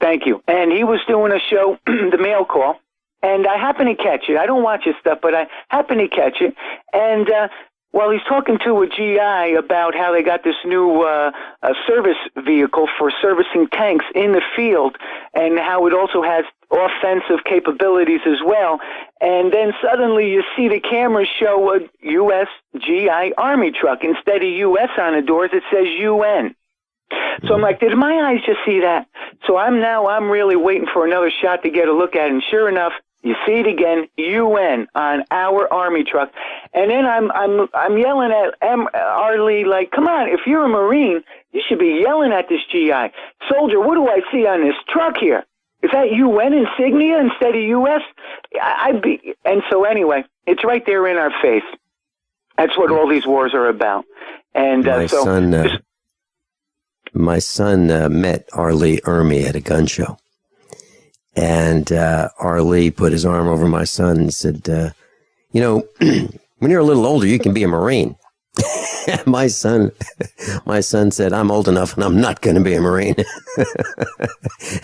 Thank you. And he was doing a show, The Mail Call, and I happened to catch it. I don't watch his stuff, but I happened to catch it. And while he's talking to a GI about how they got this new service vehicle for servicing tanks in the field, and how it also has offensive capabilities as well. And then suddenly you see the cameras show a U.S. GI Army truck. Instead of U.S. on the doors, it says UN. So I'm like, did my eyes just see that? So I'm really waiting for another shot to get a look at it. And sure enough, you see it again, UN on our Army truck. And then I'm yelling at Arlie, like, come on, if you're a Marine, you should be yelling at this GI. Soldier, what do I see on this truck here? Is that UN insignia instead of U.S.? And so anyway, it's right there in our face. That's what all these wars are about. And my my son met Arlie Ermy at a gun show. And Arlie put his arm over my son and said, you know, when you're a little older, you can be a Marine. My son said, I'm old enough and I'm not going to be a Marine.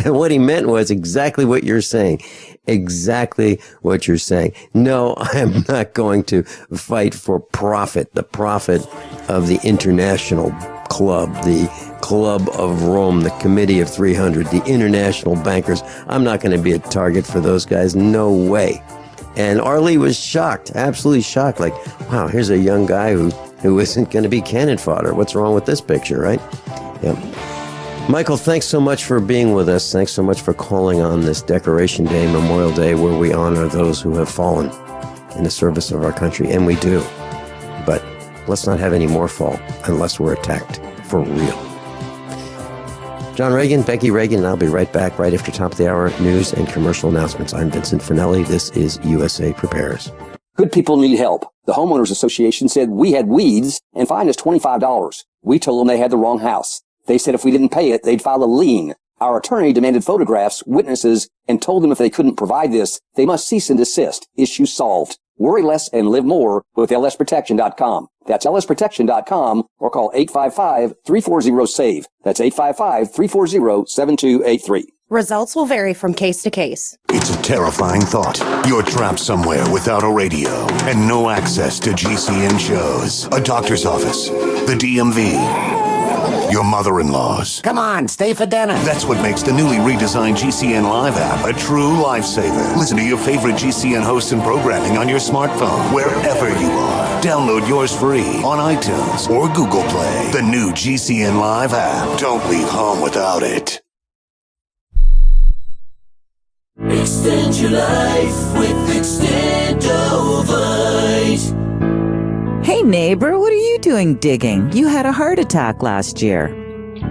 And what he meant was exactly what you're saying. Exactly what you're saying. No, I am not going to fight for profit, the profit of the international club, the Club of Rome, the Committee of 300, the international bankers. I'm not going to be a target for those guys. No way. And Arlie was shocked, absolutely shocked. Like, wow, here's a young guy who isn't going to be cannon fodder. What's wrong with this picture, right? Yeah. Michael, thanks so much for being with us. Thanks so much for calling on this Decoration Day, Memorial Day, where we honor those who have fallen in the service of our country. And we do. But let's not have any more fall unless we're attacked for real. John Regan, Becky Regan, and I'll be right back right after top of the hour news and commercial announcements. I'm Vincent Finelli. This is USA Prepares. Good people need help. The Homeowners Association said we had weeds and fined us $25. We told them they had the wrong house. They said if we didn't pay it, they'd file a lien. Our attorney demanded photographs, witnesses, and told them if they couldn't provide this, they must cease and desist. Issue solved. Worry less and live more with lsprotection.com. That's lsprotection.com or call 855-340-SAVE. That's 855-340-7283. Results will vary from case to case. It's a terrifying thought. You're trapped somewhere without a radio and no access to GCN shows, a doctor's office, the DMV, your mother-in-law's. Come on, stay for dinner. That's what makes the newly redesigned GCN Live app a true lifesaver. Listen to your favorite GCN hosts and programming on your smartphone, wherever you are. Download yours free on iTunes or Google Play. The new GCN Live app. Don't leave home without it. Extend your life with Extendovite. Hey neighbor, what are you doing digging? You had a heart attack last year.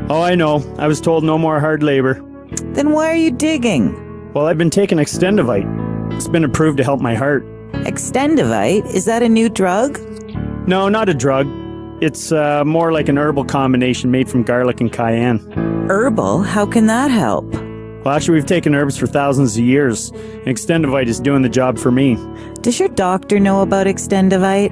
Oh, I know. I was told no more hard labor. Then why are you digging? Well, I've been taking Extendovite. It's been approved to help my heart. Extendovite? Is that a new drug? No, not a drug. It's more like an herbal combination made from garlic and cayenne. Herbal? How can that help? Well, actually, we've taken herbs for thousands of years. And Extendovite is doing the job for me. Does your doctor know about Extendovite?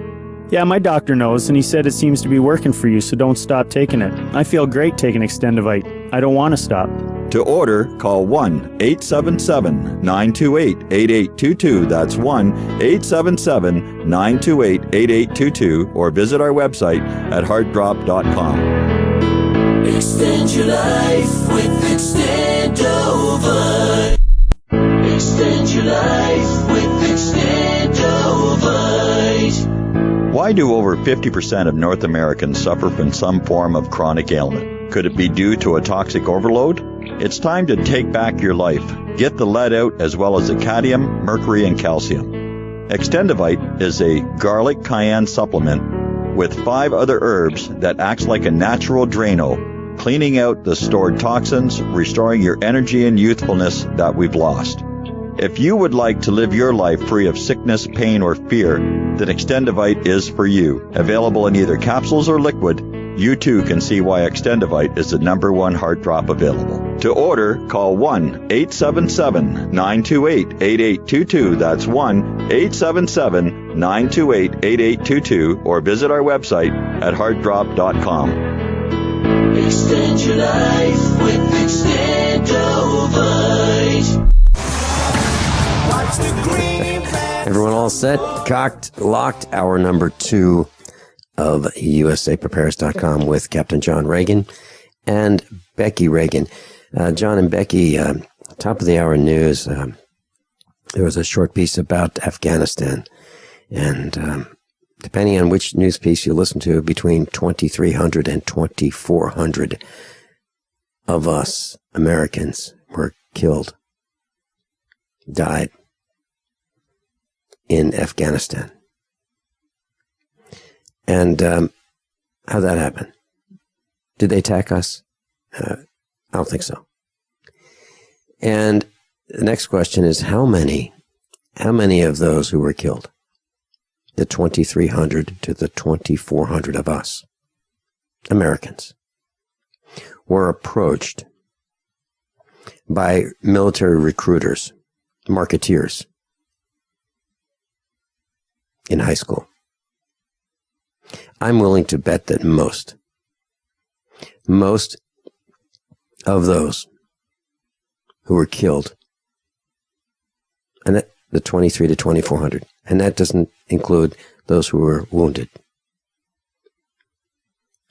Yeah, my doctor knows, and he said it seems to be working for you, so don't stop taking it. I feel great taking Extendovite. I don't want to stop. To order, call 1-877-928-8822. That's 1-877-928-8822, or visit our website at heartdrop.com. Extend your life with Extendovite. Extend your life with Extendovite. Why do over 50% of North Americans suffer from some form of chronic ailment? Could it be due to a toxic overload? It's time to take back your life. Get the lead out as well as the cadmium, mercury, and calcium. Extendovite is a garlic cayenne supplement with 5 other herbs that acts like a natural Drano, cleaning out the stored toxins, restoring your energy and youthfulness that we've lost. If you would like to live your life free of sickness, pain, or fear, then Extendovite is for you. Available in either capsules or liquid, you too can see why Extendovite is the #1 heart drop available. To order, call 1-877-928-8822. That's 1-877-928-8822, or visit our website at heartdrop.com. Extend your life with Extendovite. Everyone all set? Cocked, locked, hour number 2 of USAPrepares.com with Captain John Regan and Becky Regan. John and Becky, top of the hour news. There was a short piece about Afghanistan, and depending on which news piece you listen to, between 2,300 and 2,400 of us Americans were killed, died in Afghanistan. And how'd that happen? Did they attack us? I don't think so. And the next question is, how many of those who were killed, the 2,300 to the 2,400 of us, Americans, were approached by military recruiters, marketeers in high school, I'm willing to bet that most of those who were killed, and that the 23 to 2,400, and that doesn't include those who were wounded,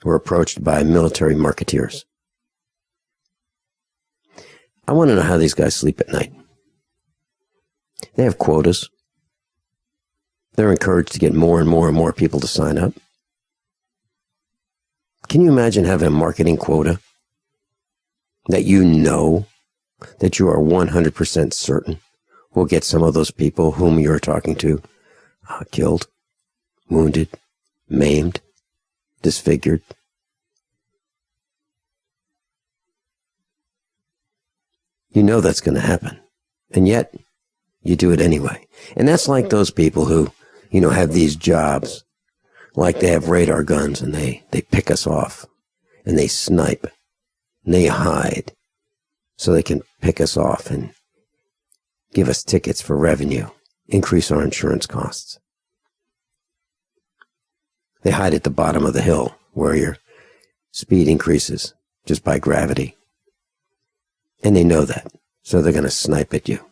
were approached by military marketeers. I want to know how these guys sleep at night. They have quotas. They're encouraged to get more and more and more people to sign up. Can you imagine having a marketing quota that you know that you are 100% certain will get some of those people whom you're talking to killed, wounded, maimed, disfigured? You know that's going to happen, and yet you do it anyway. And that's like those people who, have these jobs, like they have radar guns and they pick us off and they snipe and they hide so they can pick us off and give us tickets for revenue, increase our insurance costs. They hide at the bottom of the hill where your speed increases just by gravity. And they know that, so they're going to snipe at you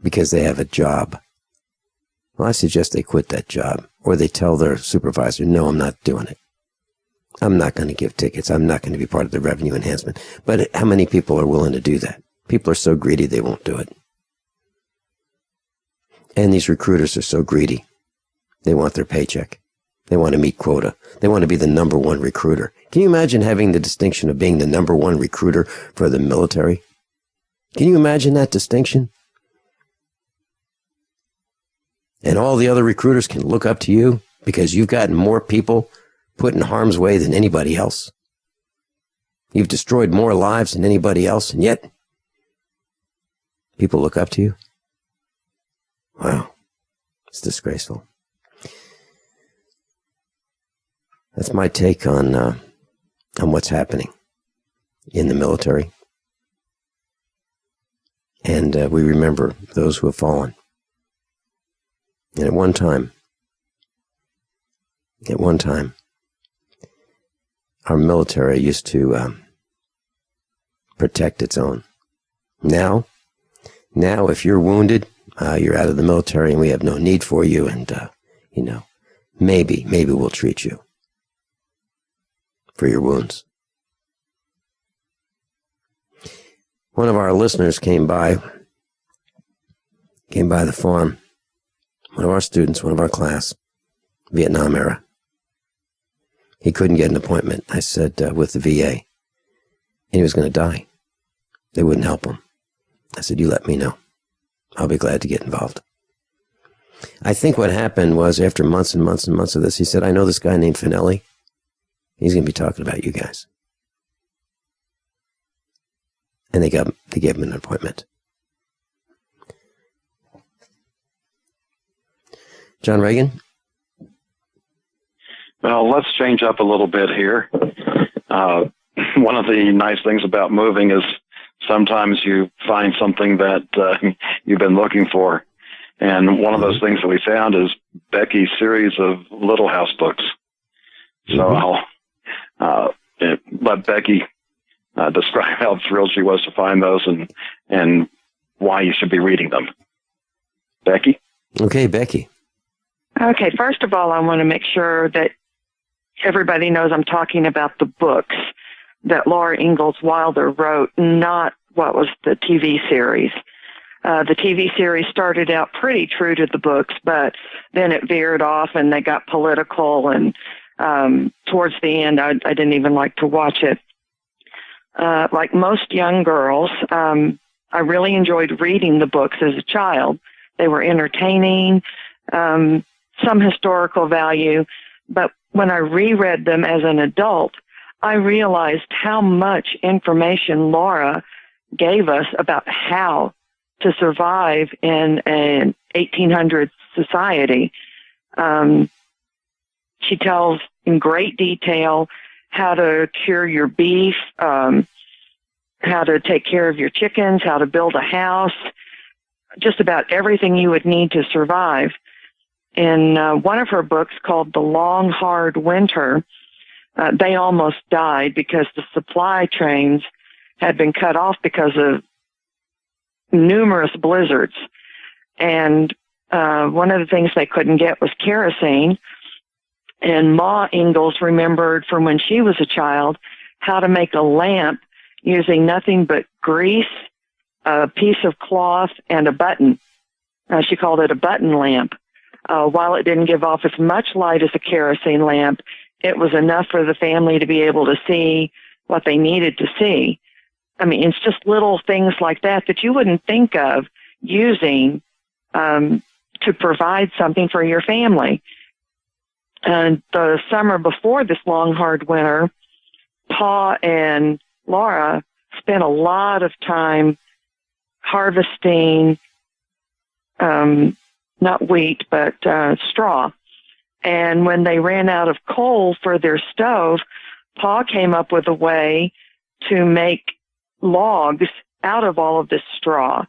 because they have a job. Well, I suggest they quit that job, or they tell their supervisor, no, I'm not doing it. I'm not going to give tickets. I'm not going to be part of the revenue enhancement. But how many people are willing to do that? People are so greedy they won't do it. And these recruiters are so greedy. They want their paycheck. They want to meet quota. They want to be the number one recruiter. Can you imagine having the distinction of being the number one recruiter for the military? Can you imagine that distinction? And all the other recruiters can look up to you because you've gotten more people put in harm's way than anybody else. You've destroyed more lives than anybody else, and yet people look up to you? Wow. It's disgraceful. That's my take on what's happening in the military. And we remember those who have fallen. And at one time, our military used to protect its own. Now, if you're wounded, you're out of the military and we have no need for you, and, maybe we'll treat you for your wounds. One of our listeners came by the farm. One of our students, one of our class, Vietnam era. He couldn't get an appointment, I said, with the VA. And he was going to die. They wouldn't help him. I said, you let me know. I'll be glad to get involved. I think what happened was after months and months and months of this, he said, I know this guy named Finelli. He's going to be talking about you guys. And they gave him an appointment. John Regan? Well, let's change up a little bit here. One of the nice things about moving is sometimes you find something that you've been looking for. And one of those things that we found is Becky's series of Little House books. So I'll let Becky describe how thrilled she was to find those and why you should be reading them. Becky? Okay, Becky. Okay, first of all, I want to make sure that everybody knows I'm talking about the books that Laura Ingalls Wilder wrote, not what was the TV series. The TV series started out pretty true to the books, but then it veered off and they got political, and towards the end, I didn't even like to watch it. Like most young girls, I really enjoyed reading the books as a child. They were entertaining, some historical value, but when I reread them as an adult, I realized how much information Laura gave us about how to survive in an 1800s society. She tells in great detail how to cure your beef, how to take care of your chickens, how to build a house, just about everything you would need to survive. In one of her books called The Long, Hard Winter, they almost died because the supply trains had been cut off because of numerous blizzards. And one of the things they couldn't get was kerosene. And Ma Ingalls remembered from when she was a child how to make a lamp using nothing but grease, a piece of cloth, and a button. She called it a button lamp. While it didn't give off as much light as a kerosene lamp, it was enough for the family to be able to see what they needed to see. I mean, it's just little things like that that you wouldn't think of using to provide something for your family. And the summer before this long, hard winter, Pa and Laura spent a lot of time harvesting, not wheat, but straw. And when they ran out of coal for their stove, Pa came up with a way to make logs out of all of this straw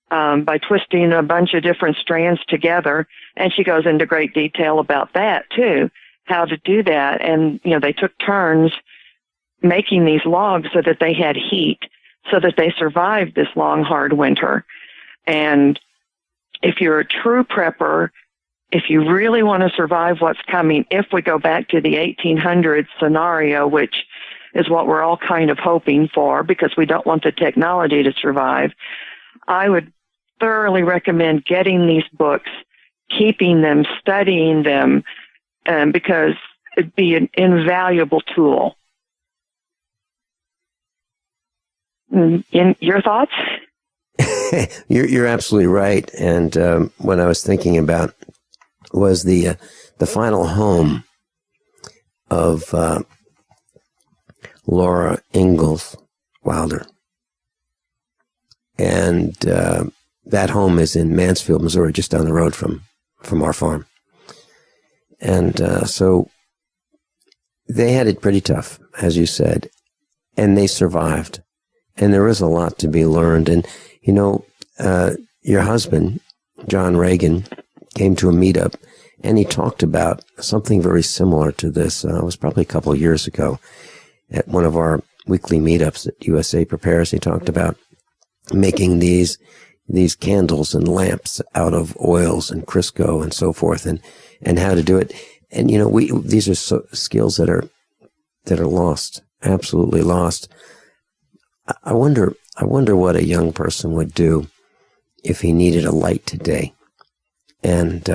by twisting a bunch of different strands together. And she goes into great detail about that, too, how to do that. And, you know, they took turns making these logs so that they had heat, so that they survived this long, hard winter. And if you're a true prepper, if you really want to survive what's coming, if we go back to the 1800s scenario, which is what we're all kind of hoping for because we don't want the technology to survive, I would thoroughly recommend getting these books, keeping them, studying them, because it'd be an invaluable tool. In your thoughts? You're absolutely right. And what I was thinking about was the final home of Laura Ingalls Wilder. And that home is in Mansfield, Missouri, just down the road from our farm. And so they had it pretty tough, as you said, and they survived. And there is a lot to be learned. And, you know, your husband, John Regan, came to a meetup, and he talked about something very similar to this. It was probably a couple of years ago at one of our weekly meetups at USA Prepares. He talked about making these candles and lamps out of oils and Crisco and so forth, and how to do it. And, you know, these are skills that are lost, absolutely lost. I wonder what a young person would do if he needed a light today. And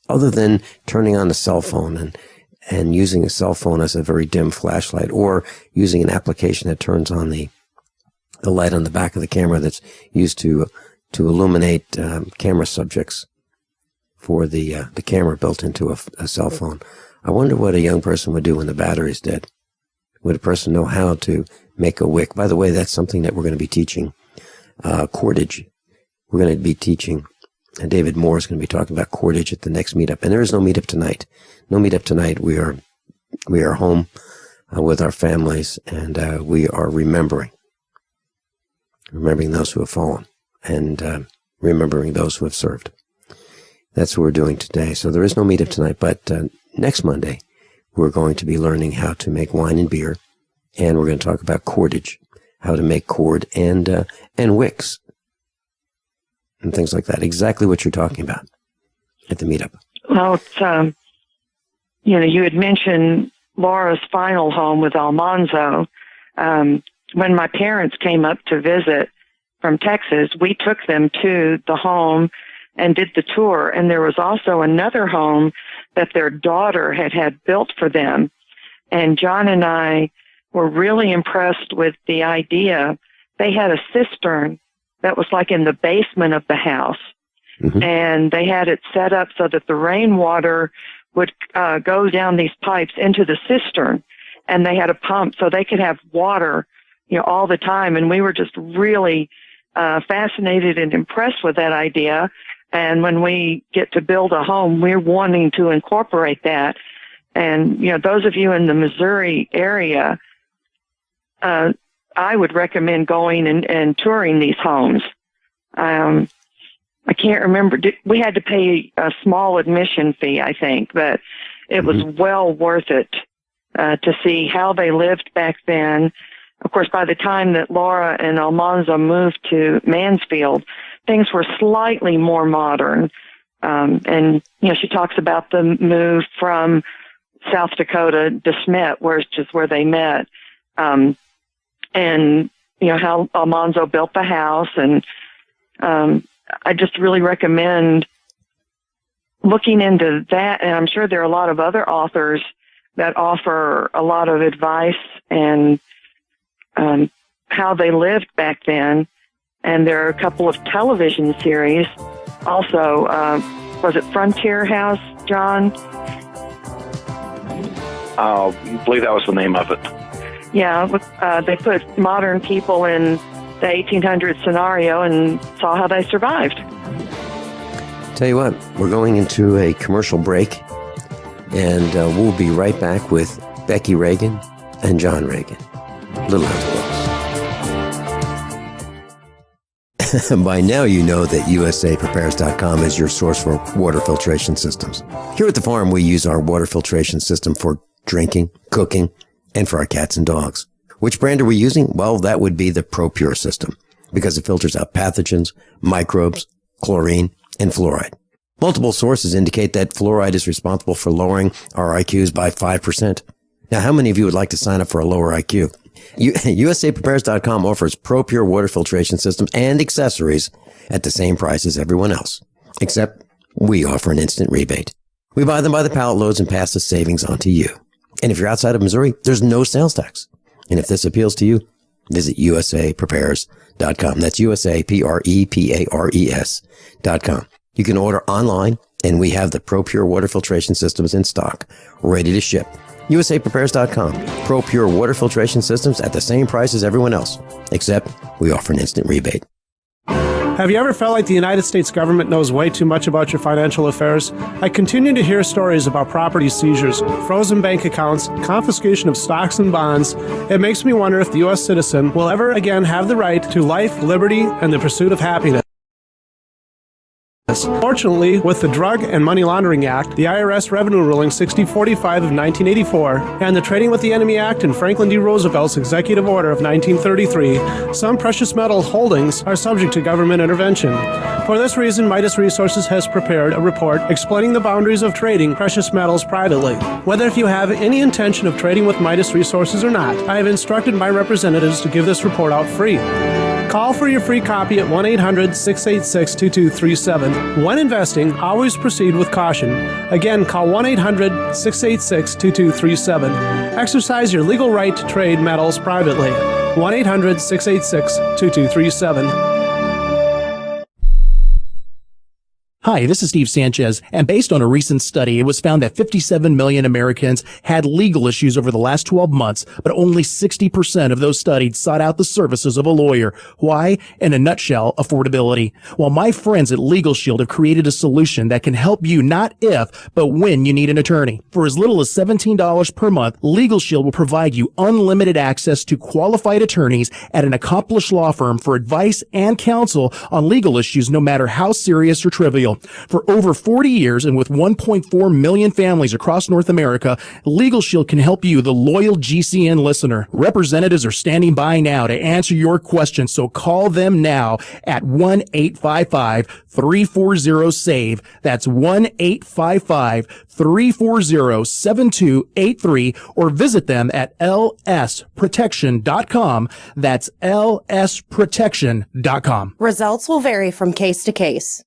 other than turning on a cell phone and using a cell phone as a very dim flashlight, or using an application that turns on the light on the back of the camera that's used to illuminate camera subjects for the camera built into a cell phone. I wonder what a young person would do when the battery's dead. Would a person know how to make a wick? By the way, that's something that we're going to be teaching, cordage. We're going to be teaching, and David Moore is going to be talking about cordage at the next meetup. And there is no meetup tonight. No meetup tonight. We are home with our families, and we are remembering those who have fallen, and remembering those who have served. That's what we're doing today. So there is no meetup tonight, but next Monday, we're going to be learning how to make wine and beer, and we're going to talk about cordage, how to make cord and wicks and things like that. Exactly what you're talking about at the meetup. Well, it's, you had mentioned Laura's final home with Almanzo. When my parents came up to visit from Texas, we took them to the home and did the tour. And there was also another home that their daughter had built for them. And John and I were really impressed with the idea. They had a cistern that was like in the basement of the house. Mm-hmm. And they had it set up so that the rainwater would go down these pipes into the cistern. And they had a pump so they could have water, all the time. And we were just really fascinated and impressed with that idea. And when we get to build a home, we're wanting to incorporate that. And, those of you in the Missouri area, I would recommend going and touring these homes. I can't remember. We had to pay a small admission fee, I think, but it was well worth it to see how they lived back then. Of course, by the time that Laura and Almanzo moved to Mansfield, things were slightly more modern. And, she talks about the move from South Dakota to Smet, which is where they met. And, how Almanzo built the house. And I just really recommend looking into that. And I'm sure there are a lot of other authors that offer a lot of advice and how they lived back then. And there are a couple of television series. Also, was it Frontier House, John? I believe that was the name of it. Yeah, they put modern people in the 1800 scenario and saw how they survived. Tell you what, we're going into a commercial break, and we'll be right back with Becky Regan and John Regan. Little House Books. By now you know that USAPrepares.com is your source for water filtration systems. Here at the farm, we use our water filtration system for drinking, cooking, and for our cats and dogs. Which brand are we using? Well, that would be the ProPure system, because it filters out pathogens, microbes, chlorine, and fluoride. Multiple sources indicate that fluoride is responsible for lowering our IQs by 5%. Now, how many of you would like to sign up for a lower IQ? USAPrepares.com offers ProPure water filtration systems and accessories at the same price as everyone else, except we offer an instant rebate. We buy them by the pallet loads and pass the savings on to you. And if you're outside of Missouri, there's no sales tax. And if this appeals to you, visit USAPrepares.com. That's USAPrepares.com. You can order online, and we have the ProPure water filtration systems in stock, ready to ship. USAPrepares.com. ProPure water filtration systems at the same price as everyone else, except we offer an instant rebate. Have you ever felt like the United States government knows way too much about your financial affairs? I continue to hear stories about property seizures, frozen bank accounts, confiscation of stocks and bonds. It makes me wonder if the U.S. citizen will ever again have the right to life, liberty, and the pursuit of happiness. Fortunately, with the Drug and Money Laundering Act, the IRS Revenue Ruling 6045 of 1984, and the Trading with the Enemy Act and Franklin D. Roosevelt's Executive Order of 1933, some precious metal holdings are subject to government intervention. For this reason, Midas Resources has prepared a report explaining the boundaries of trading precious metals privately. Whether if you have any intention of trading with Midas Resources or not, I have instructed my representatives to give this report out free. Call for your free copy at 1-800-686-2237. When investing, always proceed with caution. Again, call 1-800-686-2237. Exercise your legal right to trade metals privately. 1-800-686-2237. Hi, this is Steve Sanchez, and based on a recent study, it was found that 57 million Americans had legal issues over the last 12 months, but only 60% of those studied sought out the services of a lawyer. Why? In a nutshell, affordability. Well, my friends at Legal Shield have created a solution that can help you not if, but when you need an attorney. For as little as $17 per month, Legal Shield will provide you unlimited access to qualified attorneys at an accomplished law firm for advice and counsel on legal issues, no matter how serious or trivial. For over 40 years and with 1.4 million families across North America, Legal Shield can help you, the loyal GCN listener. Representatives are standing by now to answer your questions, so call them now at 1-855-340-SAVE. That's 1-855-340-7283, or visit them at lsprotection.com. That's lsprotection.com. Results will vary from case to case.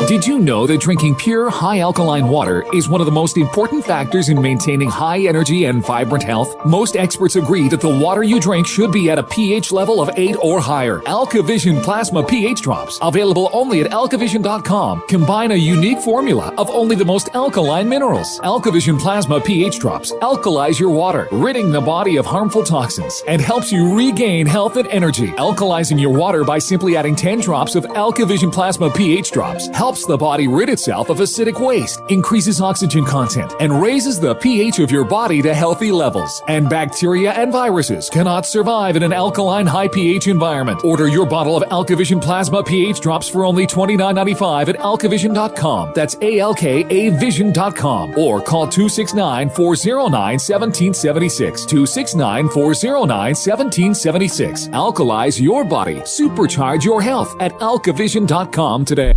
Did you know that drinking pure, high alkaline water is one of the most important factors in maintaining high energy and vibrant health? Most experts agree that the water you drink should be at a pH level of 8 or higher. AlkaVision Plasma pH Drops, available only at alkavision.com, combine a unique formula of only the most alkaline minerals. AlkaVision Plasma pH Drops alkalize your water, ridding the body of harmful toxins, and helps you regain health and energy. Alkalizing your water by simply adding 10 drops of AlkaVision Plasma pH Drops helps the body rid itself of acidic waste, increases oxygen content, and raises the pH of your body to healthy levels. And bacteria and viruses cannot survive in an alkaline high pH environment. Order your bottle of AlkaVision Plasma pH drops for only $29.95 at alkavision.com. That's ALKAvision.com. Or call 269-409-1776. 269-409-1776. Alkalize your body. Supercharge your health at alkavision.com today.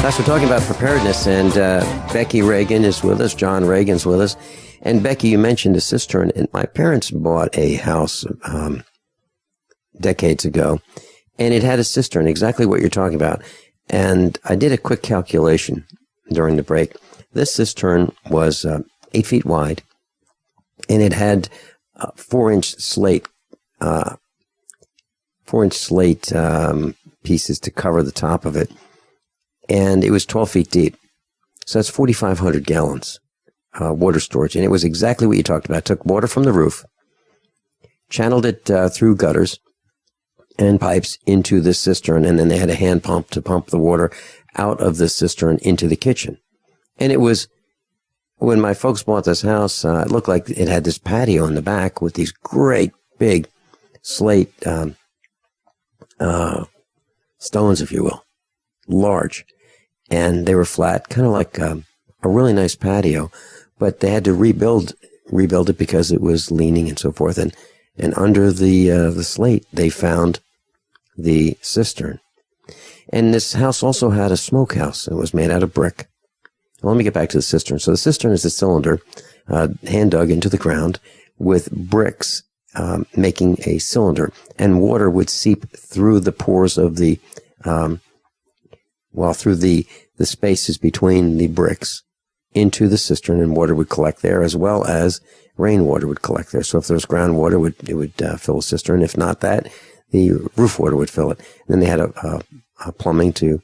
That's, we're talking about preparedness, and Becky Regan is with us. John Regan's with us. And Becky, you mentioned a cistern, and my parents bought a house decades ago, and it had a cistern, exactly what you're talking about. And I did a quick calculation during the break. This cistern was 8 feet wide, and it had 4-inch slate, pieces to cover the top of it, and it was 12 feet deep. So that's 4,500 gallons water storage, and it was exactly what you talked about. It took water from the roof, channeled it through gutters and pipes into this cistern, and then they had a hand pump to pump the water out of the cistern into the kitchen. And it was, when my folks bought this house, it looked like it had this patio in the back with these great big slate stones, if you will, large. And they were flat, kind of like a really nice patio, but they had to rebuild it because it was leaning and so forth. And under the slate, they found the cistern. And this house also had a smokehouse. It was made out of brick. Well, let me get back to the cistern. So the cistern is a cylinder, hand dug into the ground with bricks, making a cylinder, and water would seep through the pores of through the spaces between the bricks into the cistern, and water would collect there, as well as rainwater would collect there. So if there's groundwater, it would fill the cistern. If not that, the roof water would fill it. And then they had a plumbing to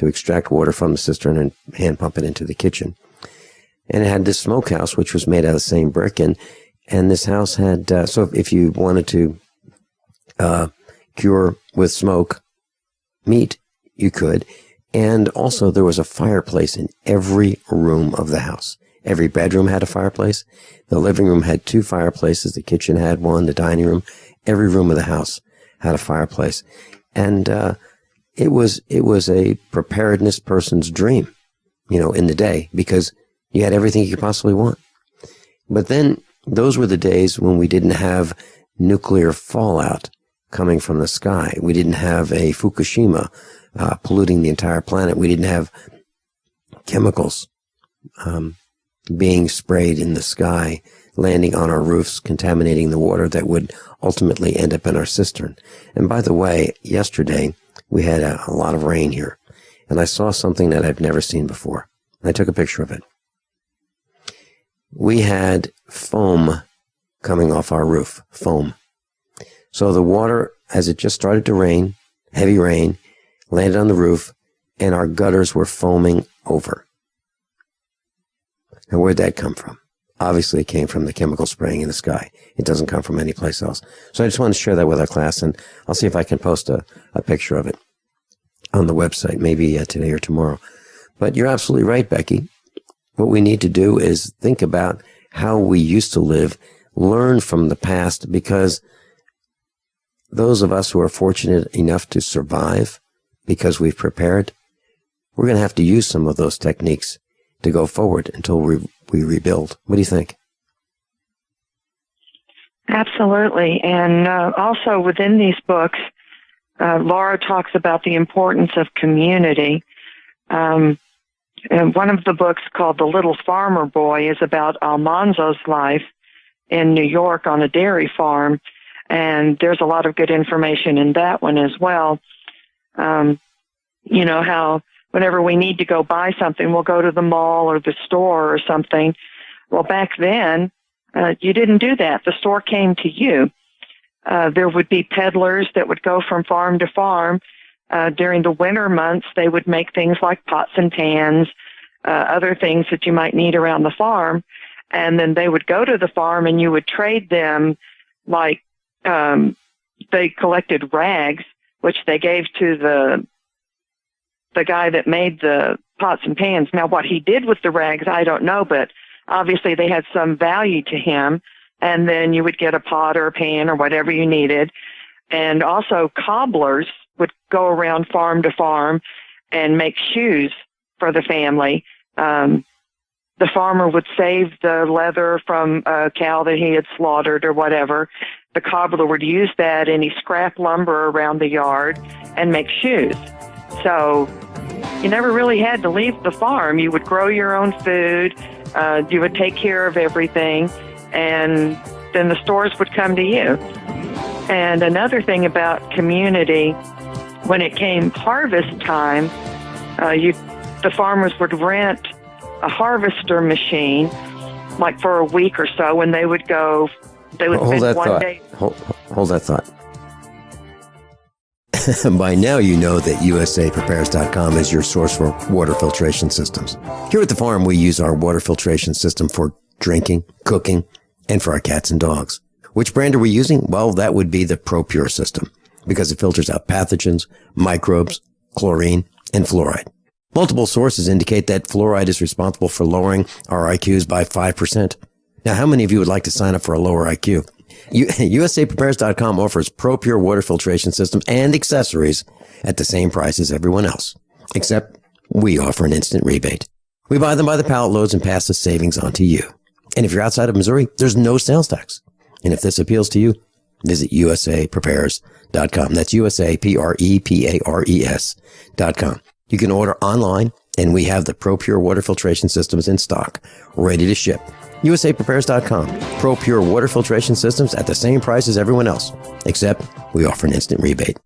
extract water from the cistern and hand pump it into the kitchen. And it had this smokehouse, which was made out of the same brick. And this house had, so if you wanted to cure with smoke meat, you could. And also there was a fireplace in every room of the house. Every bedroom had a fireplace. The living room had 2 fireplaces. The kitchen had one. The dining room. Every room of the house had a fireplace. And it was a preparedness person's dream, in the day, because you had everything you could possibly want. But then those were the days when we didn't have nuclear fallout coming from the sky. We didn't have a Fukushima polluting the entire planet. We didn't have chemicals being sprayed in the sky, landing on our roofs, contaminating the water that would ultimately end up in our cistern. And by the way, yesterday we had a lot of rain here, and I saw something that I've never seen before. I took a picture of it. We had foam coming off our roof, foam. So the water, as it just started to rain, heavy rain, landed on the roof, and our gutters were foaming over. And where'd that come from? Obviously, it came from the chemical spraying in the sky. It doesn't come from any place else. So I just want to share that with our class, and I'll see if I can post a picture of it on the website, maybe today or tomorrow. But you're absolutely right, Becky. What we need to do is think about how we used to live, learn from the past, because those of us who are fortunate enough to survive because we've prepared, we're going to have to use some of those techniques to go forward until we rebuild. What do you think? Absolutely. And also within these books, Laura talks about the importance of community. And one of the books, called The Little Farmer Boy, is about Almanzo's life in New York on a dairy farm. And there's a lot of good information in that one as well. How whenever we need to go buy something, we'll go to the mall or the store or something. Well, back then, you didn't do that. The store came to you. There would be peddlers that would go from farm to farm. During the winter months, they would make things like pots and pans, other things that you might need around the farm. And then they would go to the farm and you would trade them, like they collected rags, which they gave to the guy that made the pots and pans. Now, what he did with the rags, I don't know, but obviously they had some value to him. And then you would get a pot or a pan or whatever you needed. And also cobblers would go around farm to farm and make shoes for the family. The farmer would save the leather from a cow that he had slaughtered or whatever. The cobbler would use that and he scrap lumber around the yard and make shoes. So you never really had to leave the farm. You would grow your own food. You would take care of everything. And then the stores would come to you. And another thing about community, when it came harvest time, the farmers would rent a harvester machine, like for a week or so, and they would go. They would spend one day. Hold that thought. By now, you know that USAPrepares.com is your source for water filtration systems. Here at the farm, we use our water filtration system for drinking, cooking, and for our cats and dogs. Which brand are we using? Well, that would be the ProPure system, because it filters out pathogens, microbes, chlorine, and fluoride. Multiple sources indicate that fluoride is responsible for lowering our IQs by 5%. Now, how many of you would like to sign up for a lower IQ? USAPrepares.com offers ProPure water filtration systems and accessories at the same price as everyone else, except we offer an instant rebate. We buy them by the pallet loads and pass the savings on to you. And if you're outside of Missouri, there's no sales tax. And if this appeals to you, visit USAPrepares.com. That's USAPrepares.com. You can order online, and we have the ProPure water filtration systems in stock, ready to ship. USAPrepares.com. ProPure water filtration systems at the same price as everyone else, except we offer an instant rebate.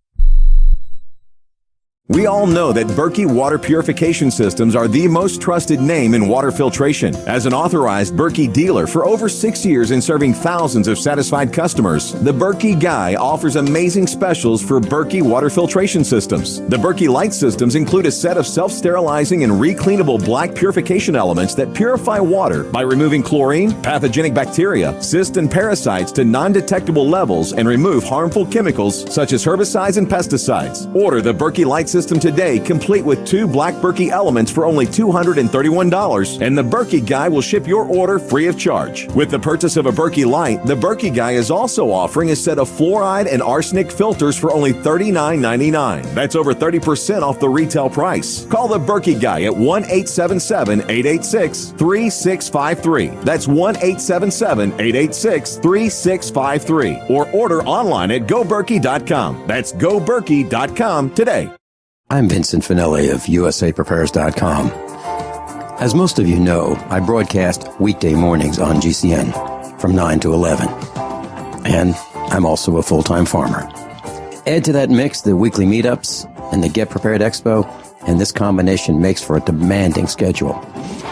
We all know that Berkey water purification systems are the most trusted name in water filtration. As an authorized Berkey dealer for over 6 years and serving thousands of satisfied customers, the Berkey Guy offers amazing specials for Berkey water filtration systems. The Berkey Light systems include a set of self-sterilizing and recleanable black purification elements that purify water by removing chlorine, pathogenic bacteria, cysts, and parasites to non-detectable levels and remove harmful chemicals such as herbicides and pesticides. Order the Berkey Light system today, complete with 2 black Berkey elements for only $231, and the Berkey Guy will ship your order free of charge. With the purchase of a Berkey Light, the Berkey Guy is also offering a set of fluoride and arsenic filters for only $39.99. That's over 30% off the retail price. Call the Berkey Guy at 1-877-886-3653. That's 1-877-886-3653. Or order online at goberkey.com. That's goberkey.com today. I'm Vincent Finelli of USAPrepares.com. As most of you know, I broadcast weekday mornings on GCN from 9 to 11. And I'm also a full-time farmer. Add to that mix the weekly meetups and the Get Prepared Expo, and this combination makes for a demanding schedule.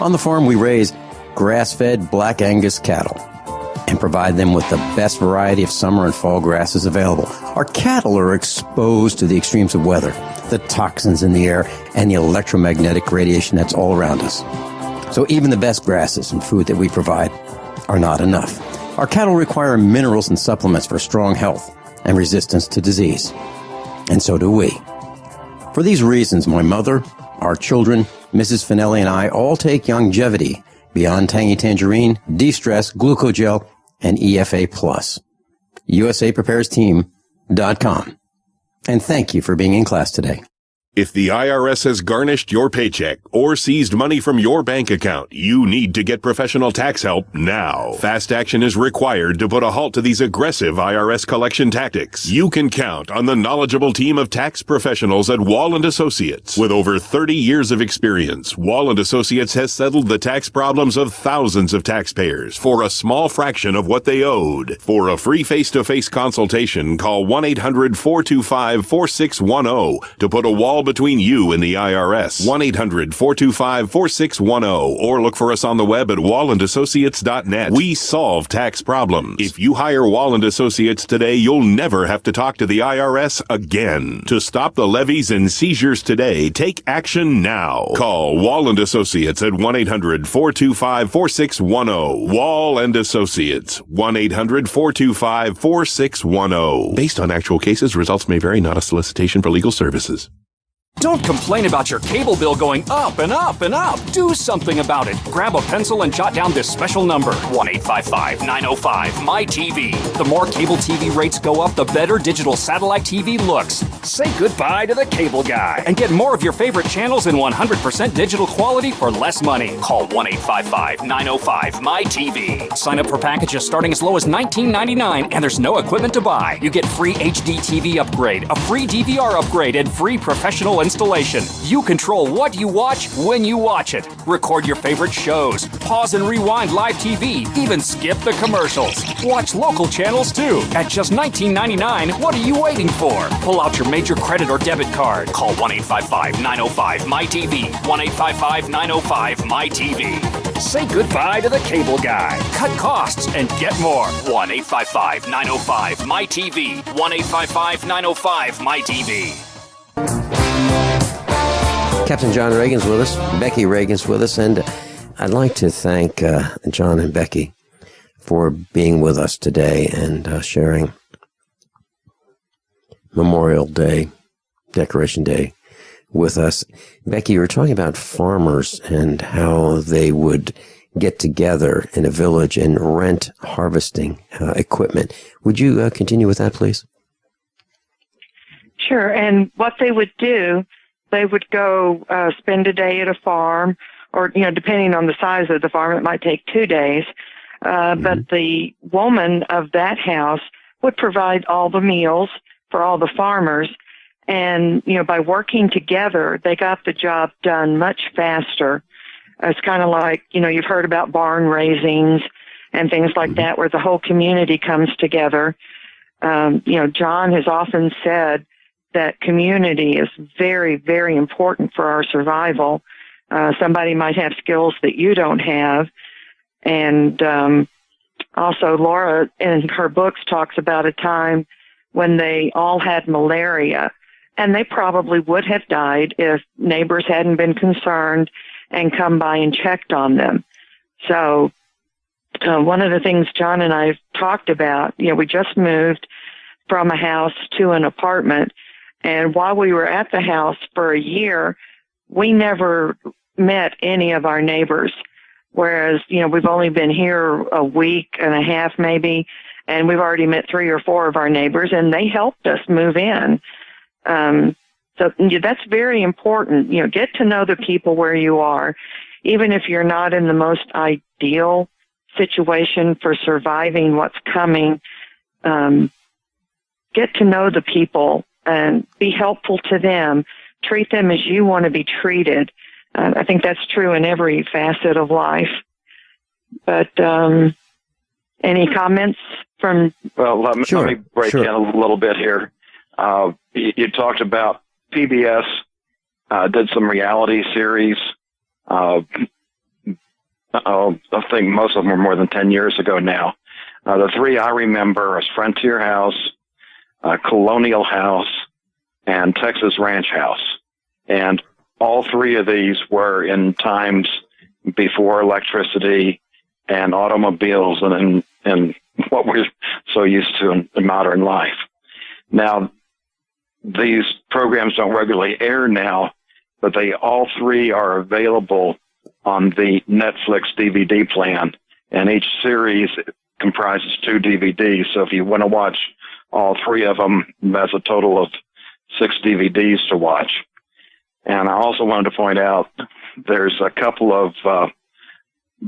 On the farm, we raise grass-fed Black Angus cattle and provide them with the best variety of summer and fall grasses available. Our cattle are exposed to the extremes of weather, the toxins in the air, and the electromagnetic radiation that's all around us. So even the best grasses and food that we provide are not enough. Our cattle require minerals and supplements for strong health and resistance to disease. And so do we. For these reasons, my mother, our children, Mrs. Finelli, and I all take Longevity, Beyond Tangy Tangerine, De-Stress, Glucogel, and EFA+. USAPreparesTeam.com. And thank you for being in class today. If the IRS has garnished your paycheck or seized money from your bank account, you need to get professional tax help now. Fast action is required to put a halt to these aggressive IRS collection tactics. You can count on the knowledgeable team of tax professionals at Wall & Associates. With over 30 years of experience, Wall & Associates has settled the tax problems of thousands of taxpayers for a small fraction of what they owed. For a free face-to-face consultation, call 1-800-425-4610 to put a wall between you and the IRS. 1-800-425-4610 or look for us on the web at wallandassociates.net. We solve tax problems. If you hire Wall & Associates today, you'll never have to talk to the IRS again. To stop the levies and seizures today, take action now. Call Wall & Associates at 1-800-425-4610. Wall & Associates. 1-800-425-4610. Based on actual cases, results may vary, not a solicitation for legal services. Don't complain about your cable bill going up and up and up. Do something about it. Grab a pencil and jot down this special number, 1-855-905-MY-TV. The more cable TV rates go up, the better digital satellite TV looks. Say goodbye to the cable guy and get more of your favorite channels in 100% digital quality for less money. Call 1-855-905-MY-TV. Sign up for packages starting as low as $19.99, and there's no equipment to buy. You get free HD TV upgrade, a free DVR upgrade, and free professional installation. You control what you watch when you watch it. Record your favorite shows, pause and rewind live TV, even skip the commercials. Watch local channels too. At just $19.99, what are you waiting for? Pull out your major credit or debit card. Call 1-855-905-MY-TV. 1-855-905-MY-TV. Say goodbye to the cable guy. Cut costs and get more. 1-855-905-MY-TV. 1-855-905-MY-TV. Captain John Regan's with us. Becky Regan's with us. And I'd like to thank John and Becky for being with us today and sharing Memorial Day, Decoration Day with us. Becky, you were talking about farmers and how they would get together in a village and rent harvesting equipment. Would you continue with that, please? Sure. And what they would do, they would go spend a day at a farm, or, depending on the size of the farm, it might take 2 days. But the woman of that house would provide all the meals for all the farmers. And, by working together, they got the job done much faster. It's kind of like, you've heard about barn raisings and things like that, where the whole community comes together. John has often said that community is very, very important for our survival. Somebody might have skills that you don't have. And also, Laura, in her books, talks about a time when they all had malaria, and they probably would have died if neighbors hadn't been concerned and come by and checked on them. So one of the things John and I have talked about, we just moved from a house to an apartment, and while we were at the house for a year, we never met any of our neighbors. Whereas, we've only been here a week and a half maybe, and we've already met 3 or 4 of our neighbors, and they helped us move in. So that's very important. Get to know the people where you are. Even if you're not in the most ideal situation for surviving what's coming, get to know the people and be helpful to them. Treat them as you want to be treated. I think that's true in every facet of life. But any comments from... Well, let me break in a little bit here. You talked about PBS, did some reality series. I think most of them are more than 10 years ago now. The 3 I remember are Frontier House, Colonial House, and Texas Ranch House. And all 3 of these were in times before electricity and automobiles and what we're so used to in modern life. Now, these programs don't regularly air now, but they all 3 are available on the Netflix DVD plan, and each series comprises 2 DVDs. So if you want to watch all 3 of them, that's a total of 6 DVDs to watch. And I also wanted to point out there's a couple of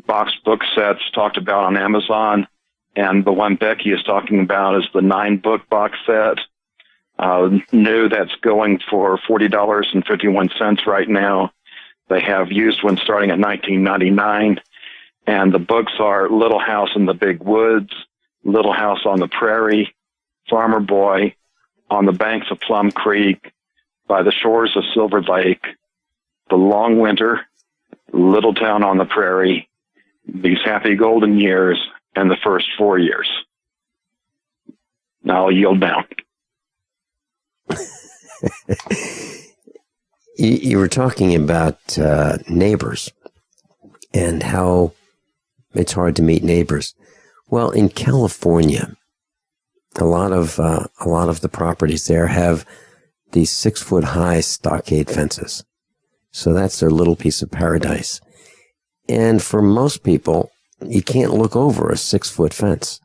box book sets talked about on Amazon, and the one Becky is talking about is the 9-book box set. New, that's going for $40.51 right now. They have used ones starting at $19.99, and the books are Little House in the Big Woods, Little House on the Prairie, Farmer Boy, On the Banks of Plum Creek, By the Shores of Silver Lake, The Long Winter, Little Town on the Prairie, These Happy Golden Years, and The First 4 Years. Now I'll yield down. You were talking about neighbors and how it's hard to meet neighbors. Well, in California, a lot of the properties there have these 6-foot high stockade fences. So that's their little piece of paradise. And for most people, you can't look over a 6-foot fence.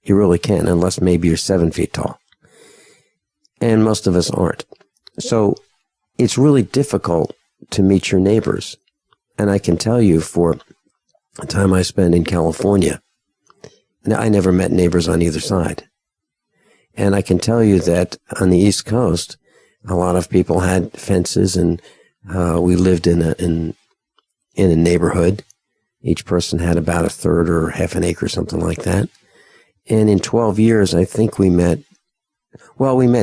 You really can't, unless maybe you're 7 feet tall. And most of us aren't. So it's really difficult to meet your neighbors. And I can tell you, for the time I spent in California, I never met neighbors on either side. And I can tell you that on the East Coast, a lot of people had fences, and we lived in a neighborhood. Each person had about a third or half an acre, something like that. And in 12 years, I think we met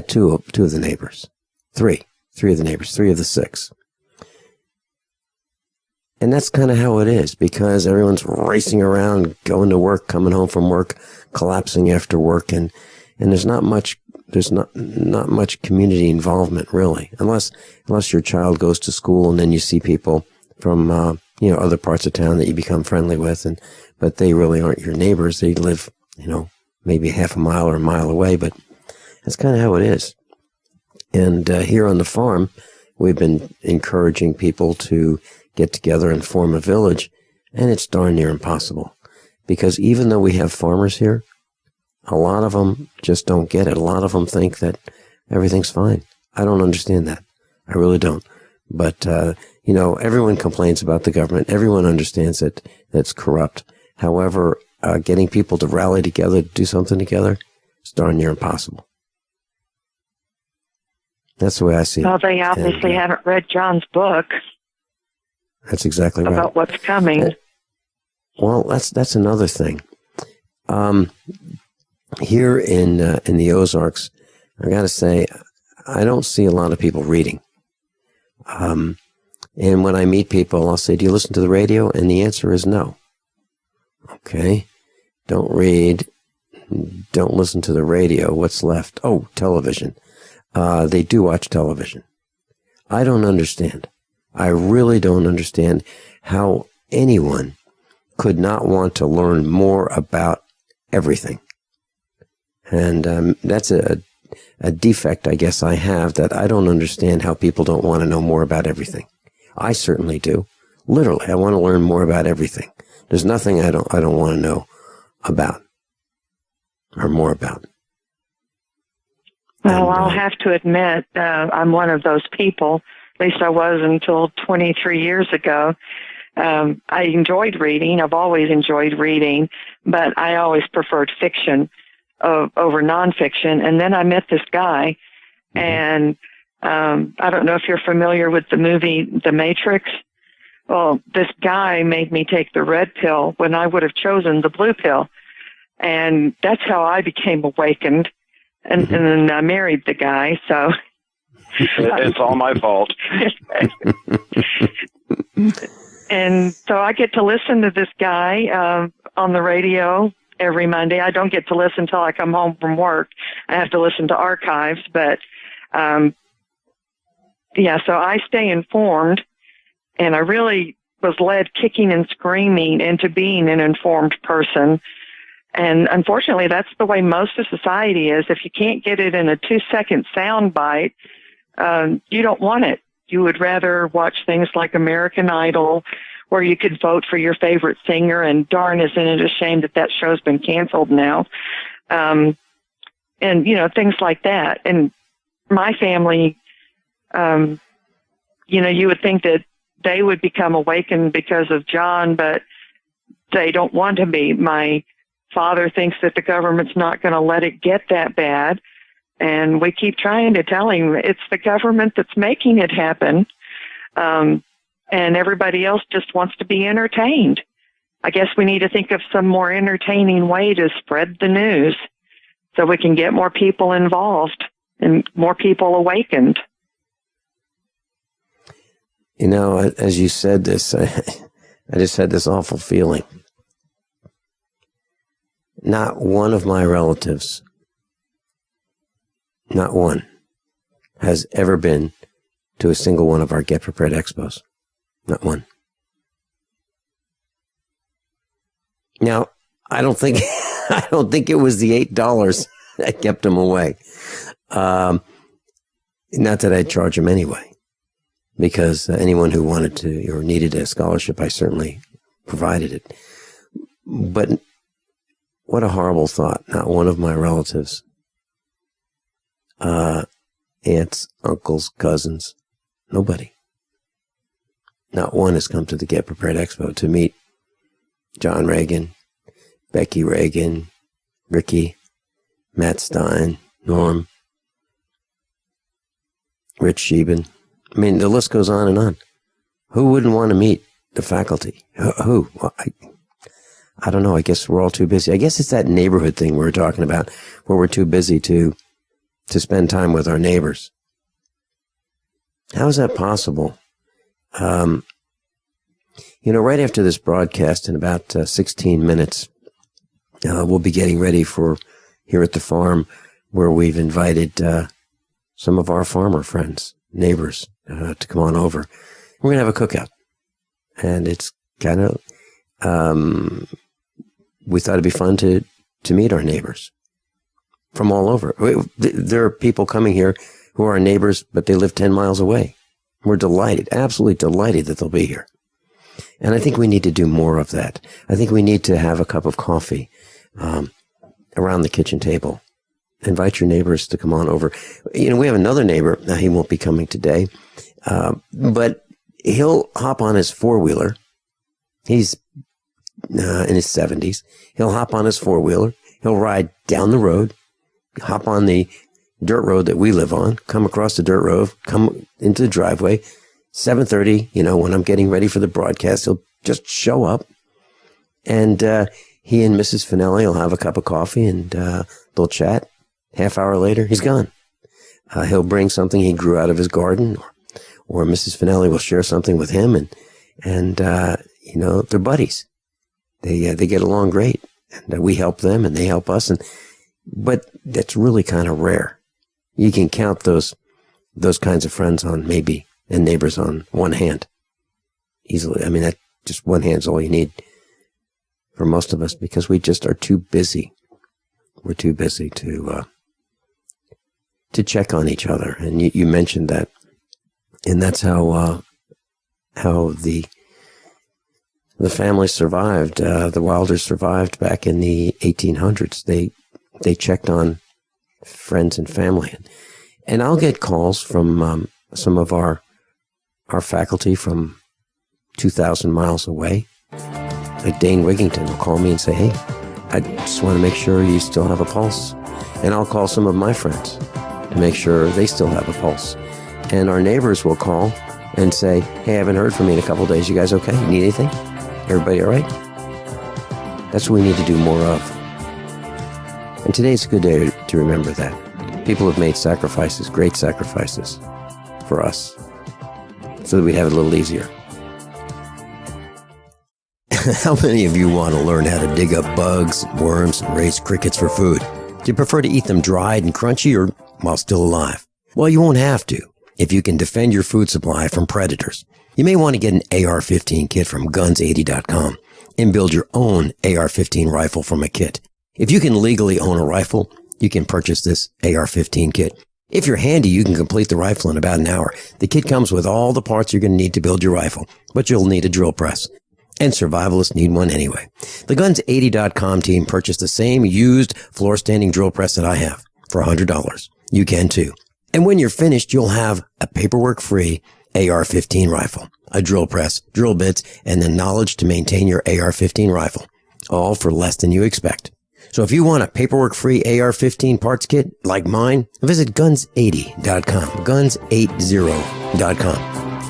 two of the neighbors. Three of the neighbors, 3 of the 6. And that's kind of how it is, because everyone's racing around, going to work, coming home from work, collapsing after work, and there's not much community involvement, really, unless your child goes to school and then you see people from other parts of town that you become friendly with, but they really aren't your neighbors. They live maybe half a mile or a mile away, but that's kind of how it is. And here on the farm, we've been encouraging people to get together and form a village, and it's darn near impossible, because even though we have farmers here, a lot of them just don't get it. A lot of them think that everything's fine. I don't understand that. I really don't. But, everyone complains about the government. Everyone understands that it's corrupt. However, getting people to rally together, to do something together, is darn near impossible. That's the way I see it. Well, they obviously haven't read John's book. That's exactly right. About what's coming. Well, that's another thing. Here in the Ozarks, I got to say, I don't see a lot of people reading. And when I meet people, I'll say, "Do you listen to the radio?" And the answer is no. Okay, don't read, don't listen to the radio. What's left? Oh, television. They do watch television. I don't understand. I really don't understand how anyone could not want to learn more about everything. And that's a defect, I guess, I have, that I don't understand how people don't want to know more about everything. I certainly do. Literally, I want to learn more about everything. There's nothing I don't want to know about or more about. Well, I'll have to admit, I'm one of those people. At least I was until 23 years ago. I enjoyed reading. I've always enjoyed reading, but I always preferred fiction over nonfiction. And then I met this guy, and I don't know if you're familiar with the movie The Matrix. Well, this guy made me take the red pill when I would have chosen the blue pill. And that's how I became awakened. And then I married the guy, so... It's all my fault. And so I get to listen to this guy on the radio every Monday. I don't get to listen until I come home from work. I have to listen to archives, but so I stay informed, and I really was led kicking and screaming into being an informed person. And unfortunately, that's the way most of society is. If you can't get it in a 2-second sound bite, you don't want it. You would rather watch things like American Idol, where you could vote for your favorite singer, and darn, isn't it a shame that show's been canceled now? And, things like that. And my family, you would think that they would become awakened because of John, but they don't want to be. My father thinks that the government's not going to let it get that bad. And we keep trying to tell him it's the government that's making it happen. And everybody else just wants to be entertained. I guess we need to think of some more entertaining way to spread the news so we can get more people involved and more people awakened. As you said this, I just had this awful feeling. Not one of my relatives, not one, has ever been to a single one of our Get Prepared Expos. Not one. Now, I don't think it was the $8 that kept them away. Not that I'd charge them anyway, because anyone who wanted to or needed a scholarship, I certainly provided it. But what a horrible thought. Not one of my relatives, aunts, uncles, cousins, nobody. Not one has come to the Get Prepared Expo to meet John Regan, Becky Regan, Ricky, Matt Stein, Norm, Rich Sheben. I mean, the list goes on and on. Who wouldn't want to meet the faculty? Who? Well, I don't know. I guess we're all too busy. I guess it's that neighborhood thing we were talking about, where we're too busy to spend time with our neighbors. How is that possible? Right after this broadcast, in about 16 minutes, we'll be getting ready for here at the farm, where we've invited some of our farmer friends, neighbors, to come on over. We're going to have a cookout. And it's kind of, we thought it'd be fun to meet our neighbors from all over. There are people coming here who are our neighbors, but they live 10 miles away. We're delighted, absolutely delighted that they'll be here. And I think we need to do more of that. I think we need to have a cup of coffee around the kitchen table. Invite your neighbors to come on over. We have another neighbor. Now, he won't be coming today, but he'll hop on his four-wheeler. He's in his 70s. He'll hop on his four-wheeler. He'll ride down the road, hop on the dirt road that we live on, come across the dirt road, come into the driveway. 7:30, when I'm getting ready for the broadcast, he'll just show up. And he and Mrs. Finelli will have a cup of coffee and they'll chat. Half hour later, he's gone. He'll bring something he grew out of his garden, or Mrs. Finelli will share something with him, and they're buddies. They get along great, and we help them, and they help us. But that's really kind of rare. You can count those kinds of friends on maybe, and neighbors on one hand, easily. I mean, that just one hand's all you need for most of us, because we just are too busy. We're too busy to check on each other. And you mentioned that, and that's how the family survived. The Wilders survived back in the 1800s. They checked on friends and family, and I'll get calls from some of our faculty from 2,000 miles away. Like Dane Wigington will call me and say, "Hey, I just want to make sure you still have a pulse." And I'll call some of my friends to make sure they still have a pulse. And our neighbors will call and say, "Hey, I haven't heard from you in a couple of days. You guys okay? You need anything? Everybody all right?" That's what we need to do more of. And today's a good day to remember that. People have made sacrifices, great sacrifices, for us, so that we'd have it a little easier. How many of you want to learn how to dig up bugs, worms, and raise crickets for food? Do you prefer to eat them dried and crunchy, or while still alive? Well, you won't have to if you can defend your food supply from predators. You may want to get an AR-15 kit from guns80.com and build your own AR-15 rifle from a kit. If you can legally own a rifle, you can purchase this AR-15 kit. If you're handy, you can complete the rifle in about an hour. The kit comes with all the parts you're going to need to build your rifle, but you'll need a drill press. And survivalists need one anyway. The Guns80.com team purchased the same used floor-standing drill press that I have for $100. You can too. And when you're finished, you'll have a paperwork-free AR-15 rifle, a drill press, drill bits, and the knowledge to maintain your AR-15 rifle, all for less than you expect. So if you want a paperwork-free AR-15 parts kit like mine, visit Guns80.com, Guns80.com,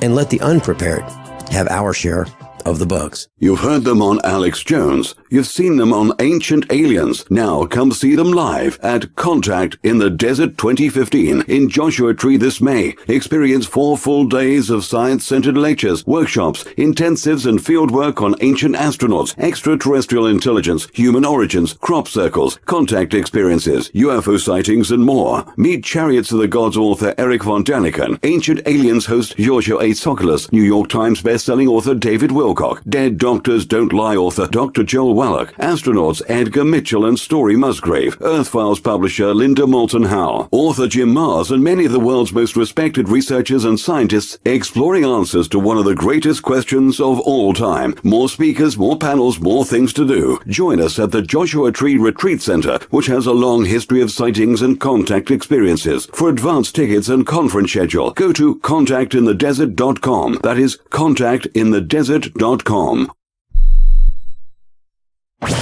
and let the unprepared have our share of the bugs. You've heard them on Alex Jones. You've seen them on Ancient Aliens. Now come see them live at Contact in the Desert 2015 in Joshua Tree this May. Experience 4 full days of science-centered lectures, workshops, intensives, and fieldwork on ancient astronauts, extraterrestrial intelligence, human origins, crop circles, contact experiences, UFO sightings, and more. Meet Chariots of the Gods author Eric von Daniken, Ancient Aliens host Giorgio A. Tsoukalos, New York Times bestselling author David Wilcock, Dead Doctors Don't Lie author Dr. Joel Wallach, astronauts Edgar Mitchell and Story Musgrave, Earth Files publisher Linda Moulton Howe, author Jim Mars, and many of the world's most respected researchers and scientists exploring answers to one of the greatest questions of all time. More speakers, more panels, more things to do. Join us at the Joshua Tree Retreat Center, which has a long history of sightings and contact experiences. For advance tickets and conference schedule, go to contactinthedesert.com. That is contactinthedesert.com.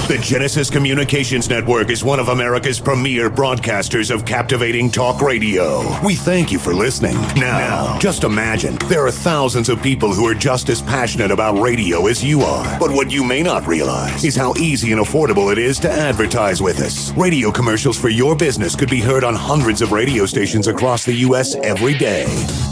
The Genesis Communications Network is one of America's premier broadcasters of captivating talk radio. We thank you for listening. Now, just imagine, there are thousands of people who are just as passionate about radio as you are. But what you may not realize is how easy and affordable it is to advertise with us. Radio commercials for your business could be heard on hundreds of radio stations across the U.S. every day.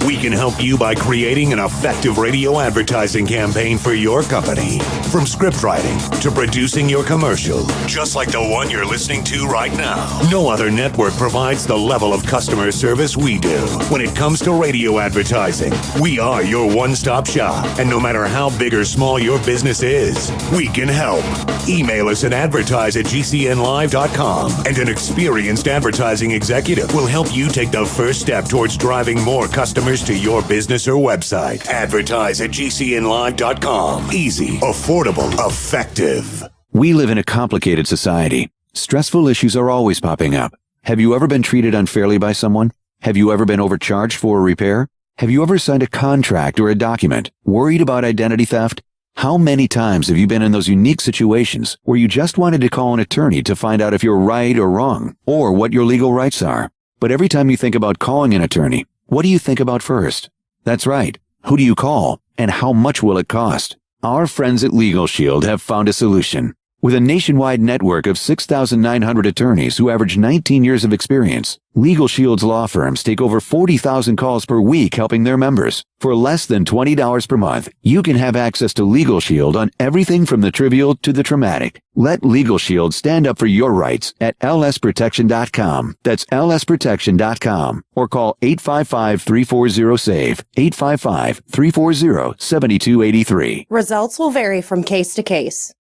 We can help you by creating an effective radio advertising campaign for your company. From script writing to producing your commercial, just like the one you're listening to right now. No other network provides the level of customer service we do. When it comes to radio advertising, we are your one-stop shop. And no matter how big or small your business is, we can help. Email us at advertise@gcnlive.com, and an experienced advertising executive will help you take the first step towards driving more customers to your business or website. Advertise@gcnlive.com. Easy, affordable, effective. We live in a complicated society. Stressful issues are always popping up. Have you ever been treated unfairly by someone? Have you ever been overcharged for a repair? Have you ever signed a contract or a document? Worried about identity theft? How many times have you been in those unique situations where you just wanted to call an attorney to find out if you're right or wrong, or what your legal rights are? But every time you think about calling an attorney, what do you think about first? That's right. Who do you call, and how much will it cost? Our friends at Legal Shield have found a solution. With a nationwide network of 6,900 attorneys who average 19 years of experience, Legal Shield's law firms take over 40,000 calls per week helping their members. For less than $20 per month, you can have access to Legal Shield on everything from the trivial to the traumatic. Let Legal Shield stand up for your rights at lsprotection.com. That's lsprotection.com. Or call 855-340-SAVE, 855-340-7283. Results will vary from case to case.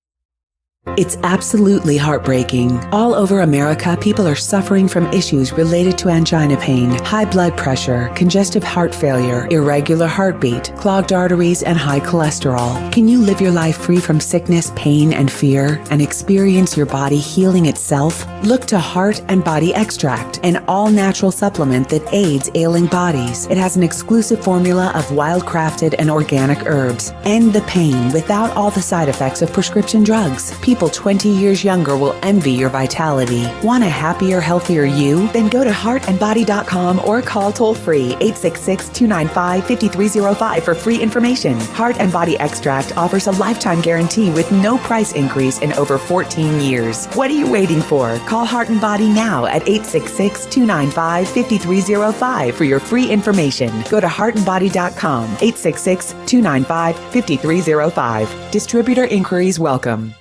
It's absolutely heartbreaking. All over America, people are suffering from issues related to angina pain, high blood pressure, congestive heart failure, irregular heartbeat, clogged arteries, and high cholesterol. Can you live your life free from sickness, pain, and fear, and experience your body healing itself? Look to Heart and Body Extract, an all-natural supplement that aids ailing bodies. It has an exclusive formula of wild-crafted and organic herbs. End the pain without all the side effects of prescription drugs. People 20 years younger will envy your vitality. Want a happier, healthier you? Then go to heartandbody.com or call toll-free 866-295-5305 for free information. Heart and Body Extract offers a lifetime guarantee with no price increase in over 14 years. What are you waiting for? Call Heart and Body now at 866-295-5305 for your free information. Go to heartandbody.com, 866-295-5305. Distributor inquiries welcome.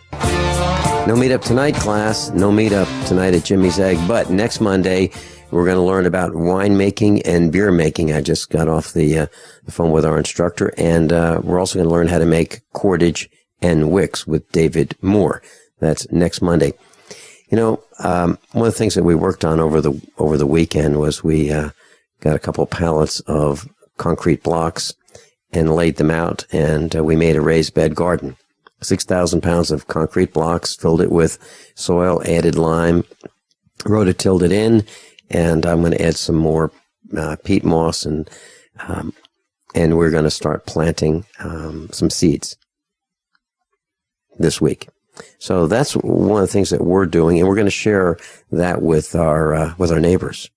No meetup tonight, class. No meetup tonight at Jimmy's Egg. But next Monday, we're going to learn about winemaking and beer making. I just got off the phone with our instructor, and we're also going to learn how to make cordage and wicks with David Moore. That's next Monday. You know, one of the things that we worked on over the weekend was we got a couple pallets of concrete blocks and laid them out, and we made a raised bed garden. 6,000 pounds of concrete blocks, filled it with soil, added lime, rototilled it in, and I'm going to add some more peat moss, and we're going to start planting some seeds this week. So that's one of the things that we're doing, and we're going to share that with our neighbors.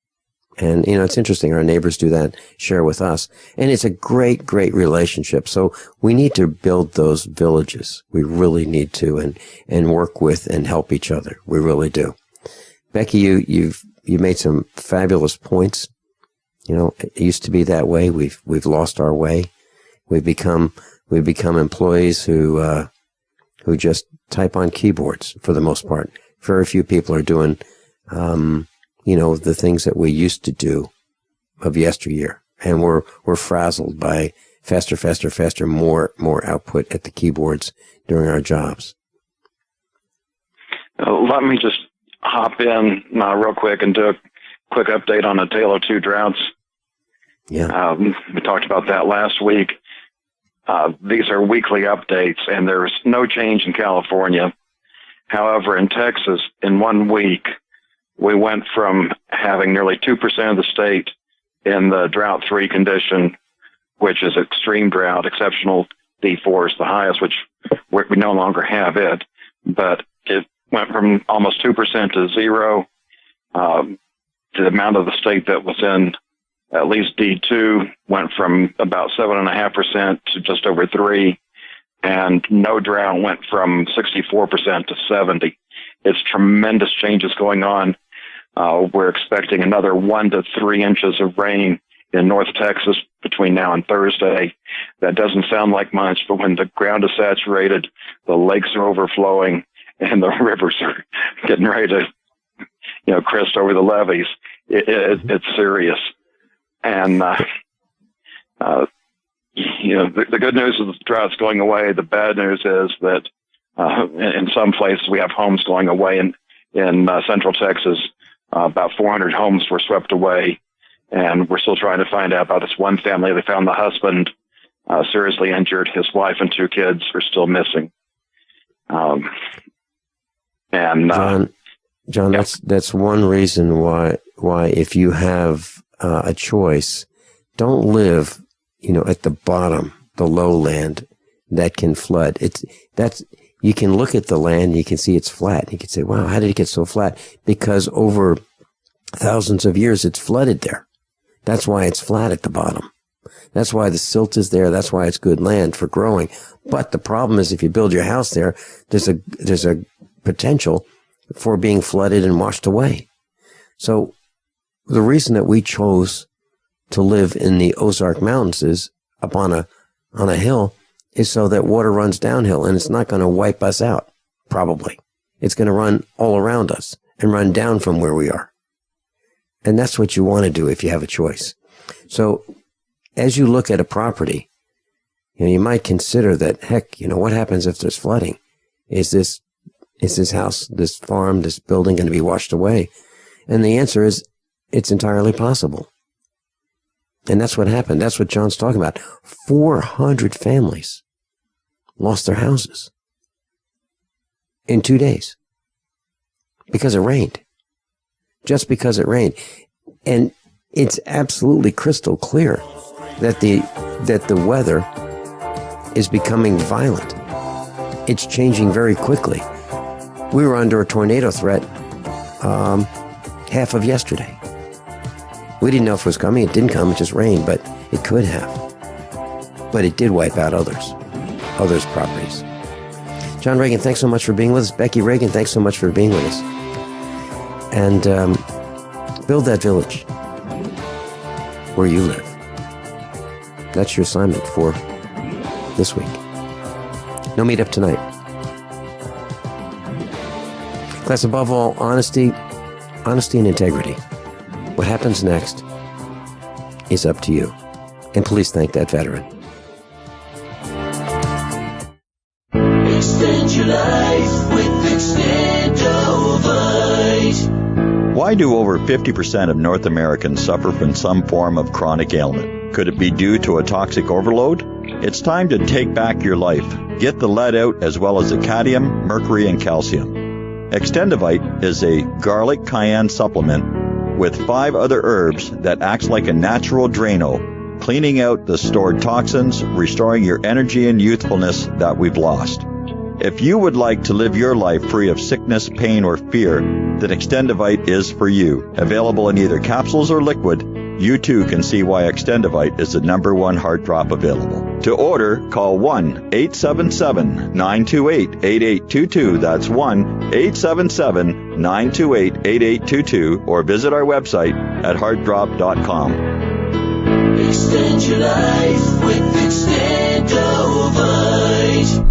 And, you know, it's interesting. Our neighbors do that, share with us. And it's a great, great relationship. So we need to build those villages. We really need to, and work with and help each other. We really do. Becky, you made some fabulous points. You know, it used to be that way. We've lost our way. We've become employees who just type on keyboards for the most part. Very few people are doing, you know, the things that we used to do of yesteryear. And we're frazzled by faster, more output at the keyboards during our jobs. Let me just hop in real quick and do a quick update on the Tale of Two Droughts. Yeah. We talked about that last week. These are weekly updates, and there's no change in California. However, in Texas, in 1 week, we went from having nearly 2% of the state in the drought 3 condition, which is extreme drought. Exceptional D4 is the highest, which we no longer have it. But it went from almost 2% to 0. The amount of the state that was in at least D2 went from about 7.5% to just over 3%. And no drought went from 64% to 70%. It's tremendous changes going on. We're expecting another 1 to 3 inches of rain in North Texas between now and Thursday. That doesn't sound like much, but when the ground is saturated, the lakes are overflowing, and the rivers are getting ready to, crest over the levees. It's serious. And, the good news is the drought's going away. The bad news is that in some places we have homes going away. In Central Texas, about 400 homes were swept away, and we're still trying to find out about this one family. They found the husband seriously injured. His wife and 2 kids are still missing. John, yeah. that's one reason why if you have a choice, don't live at the bottom, the lowland that can flood. You can look at the land, you can see it's flat. You can say, wow, how did it get so flat? Because over thousands of years, it's flooded there. That's why it's flat at the bottom. That's why the silt is there. That's why it's good land for growing. But the problem is if you build your house there, there's a potential for being flooded and washed away. So the reason that we chose to live in the Ozark Mountains is up on a hill is so that water runs downhill, and it's not going to wipe us out, probably. It's going to run all around us and run down from where we are. And that's what you want to do if you have a choice. So as you look at a property, you might consider that, heck, what happens if there's flooding? Is this house, this farm, this building going to be washed away? And the answer is, it's entirely possible. And that's what happened. That's what John's talking about. 400 families lost their houses in 2 days because it rained. Just because it rained. And it's absolutely crystal clear that the weather is becoming violent. It's changing very quickly. We were under a tornado threat half of yesterday. We didn't know if it was coming. It didn't come. It just rained, but it could have. But it did wipe out others' properties. John Regan, thanks so much for being with us. Becky Regan, thanks so much for being with us. And build that village where you live. That's your assignment for this week. No meetup tonight. Class, above all, honesty and integrity. What happens next is up to you. And please thank that veteran. Extend your life with Extendovite. Why do over 50% of North Americans suffer from some form of chronic ailment? Could it be due to a toxic overload? It's time to take back your life. Get the lead out as well as the cadmium, mercury, and calcium. Extendovite is a garlic cayenne supplement with 5 other herbs that acts like a natural Drano, cleaning out the stored toxins, restoring your energy and youthfulness that we've lost. If you would like to live your life free of sickness, pain, or fear, then Extendovite is for you. Available in either capsules or liquid, you too can see why Extendovite is the #1 heart drop available. To order, call 1-877-928-8822. That's 1-877-928-8822, or visit our website at heartdrop.com. Extend your life with Extendovite.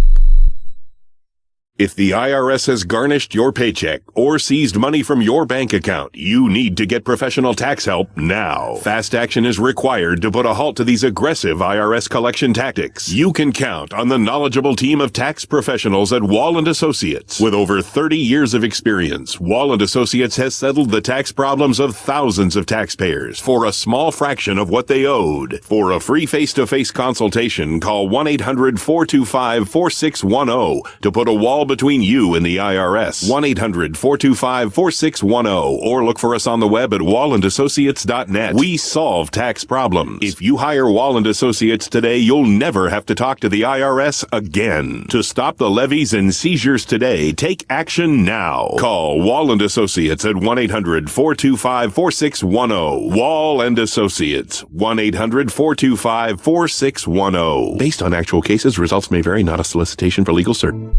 If the IRS has garnished your paycheck or seized money from your bank account, you need to get professional tax help now. Fast action is required to put a halt to these aggressive IRS collection tactics. You can count on the knowledgeable team of tax professionals at Wall & Associates. With over 30 years of experience, Wall & Associates has settled the tax problems of thousands of taxpayers for a small fraction of what they owed. For a free face-to-face consultation, call 1-800-425-4610 to put a wall between you and the IRS. 1-800-425-4610 or look for us on the web at wallandassociates.net. We solve tax problems. If you hire Wall & Associates today, you'll never have to talk to the IRS again. To stop the levies and seizures today, take action now. Call Wall & Associates at 1-800-425-4610. Wall & Associates. 1-800-425-4610. Based on actual cases, results may vary, not a solicitation for legal service.